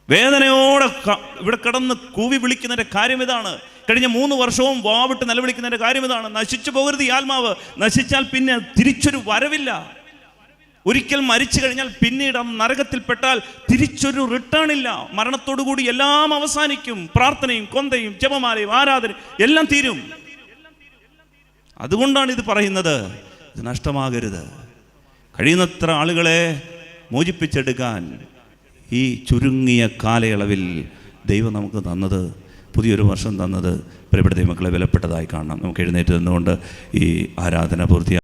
വേദനയോടെ ഇവിടെ കിടന്ന് കൂവി വിളിക്കുന്നതിൻ്റെ കാര്യം ഇതാണ്. കഴിഞ്ഞ 3 വർഷവും വാവിട്ട് നിലവിളിക്കുന്നതിൻ്റെ കാര്യം ഇതാണ്. നശിച്ചു പോകരുത് ഈ ആത്മാവ്. നശിച്ചാൽ പിന്നെ തിരിച്ചൊരു വരവില്ല. ഒരിക്കൽ മരിച്ചു കഴിഞ്ഞാൽ പിന്നീട് നരകത്തിൽപ്പെട്ടാൽ തിരിച്ചൊരു റിട്ടേൺ ഇല്ല. മരണത്തോടുകൂടി എല്ലാം അവസാനിക്കും. പ്രാർത്ഥനയും കൊന്തയും ജപമാലയും ആരാധനയും എല്ലാം തീരും. അതുകൊണ്ടാണ് ഇത് പറയുന്നത്. ഇത് നഷ്ടമാകരുത്. കഴിയുന്നത്ര ആളുകളെ മോചിപ്പിച്ചെടുക്കാൻ ഈ ചുരുങ്ങിയ കാലയളവിൽ ദൈവം നമുക്ക് തന്നത്, പുതിയൊരു വർഷം തന്നത്, പ്രിയപ്പെട്ട ദൈവമക്കളെ വിലപ്പെട്ടതായി കാണണം. നമുക്ക് എഴുന്നേറ്റ് നിന്നുകൊണ്ട് ഈ ആരാധന പൂർത്തിയാക്കി